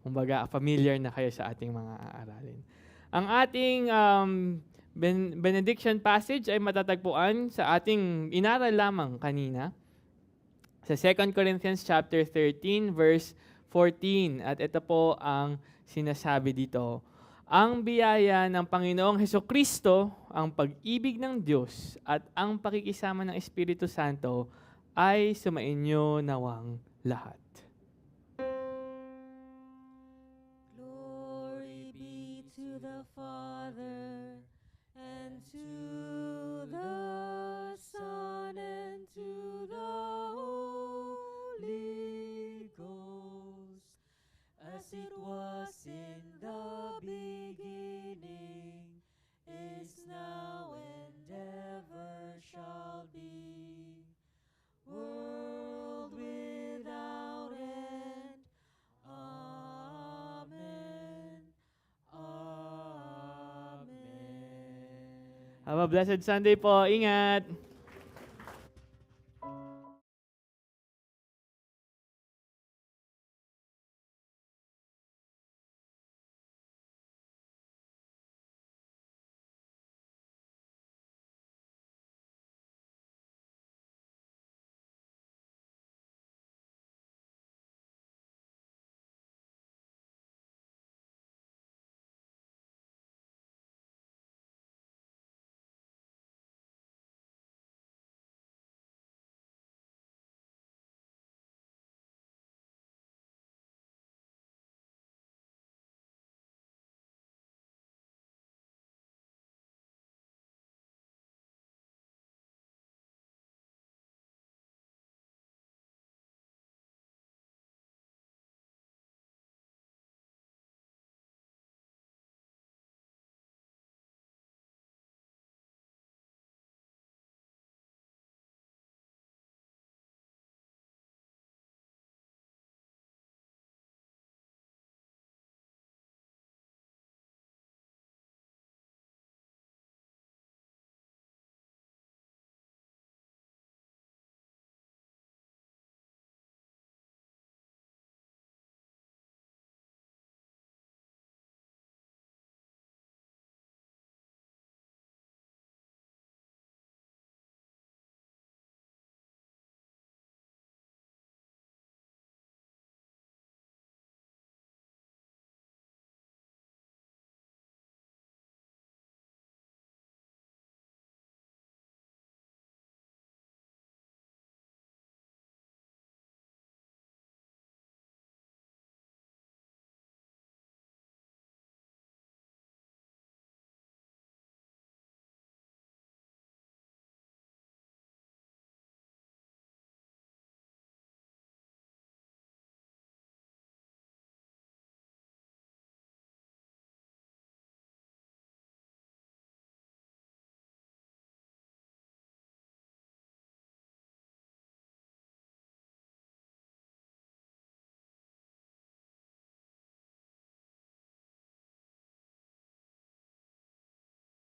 Speaker 4: kumbaga, familiar na kayo sa ating mga aralin. Ang ating benediction passage ay matatagpuan sa ating inaral lamang kanina sa 2 Corinthians chapter 13 verse 14. At ito po ang sinasabi dito. Ang biyaya ng Panginoong Hesukristo, ang pag-ibig ng Diyos at ang pakikisama ng Espiritu Santo ay sumainyo nawang lahat.
Speaker 5: Glory be to the Father, and to the Son, and to the Holy Ghost, as it was in the beginning, is now, and ever shall be, world without end. Amen. Amen.
Speaker 4: Have a blessed Sunday po. Ingat!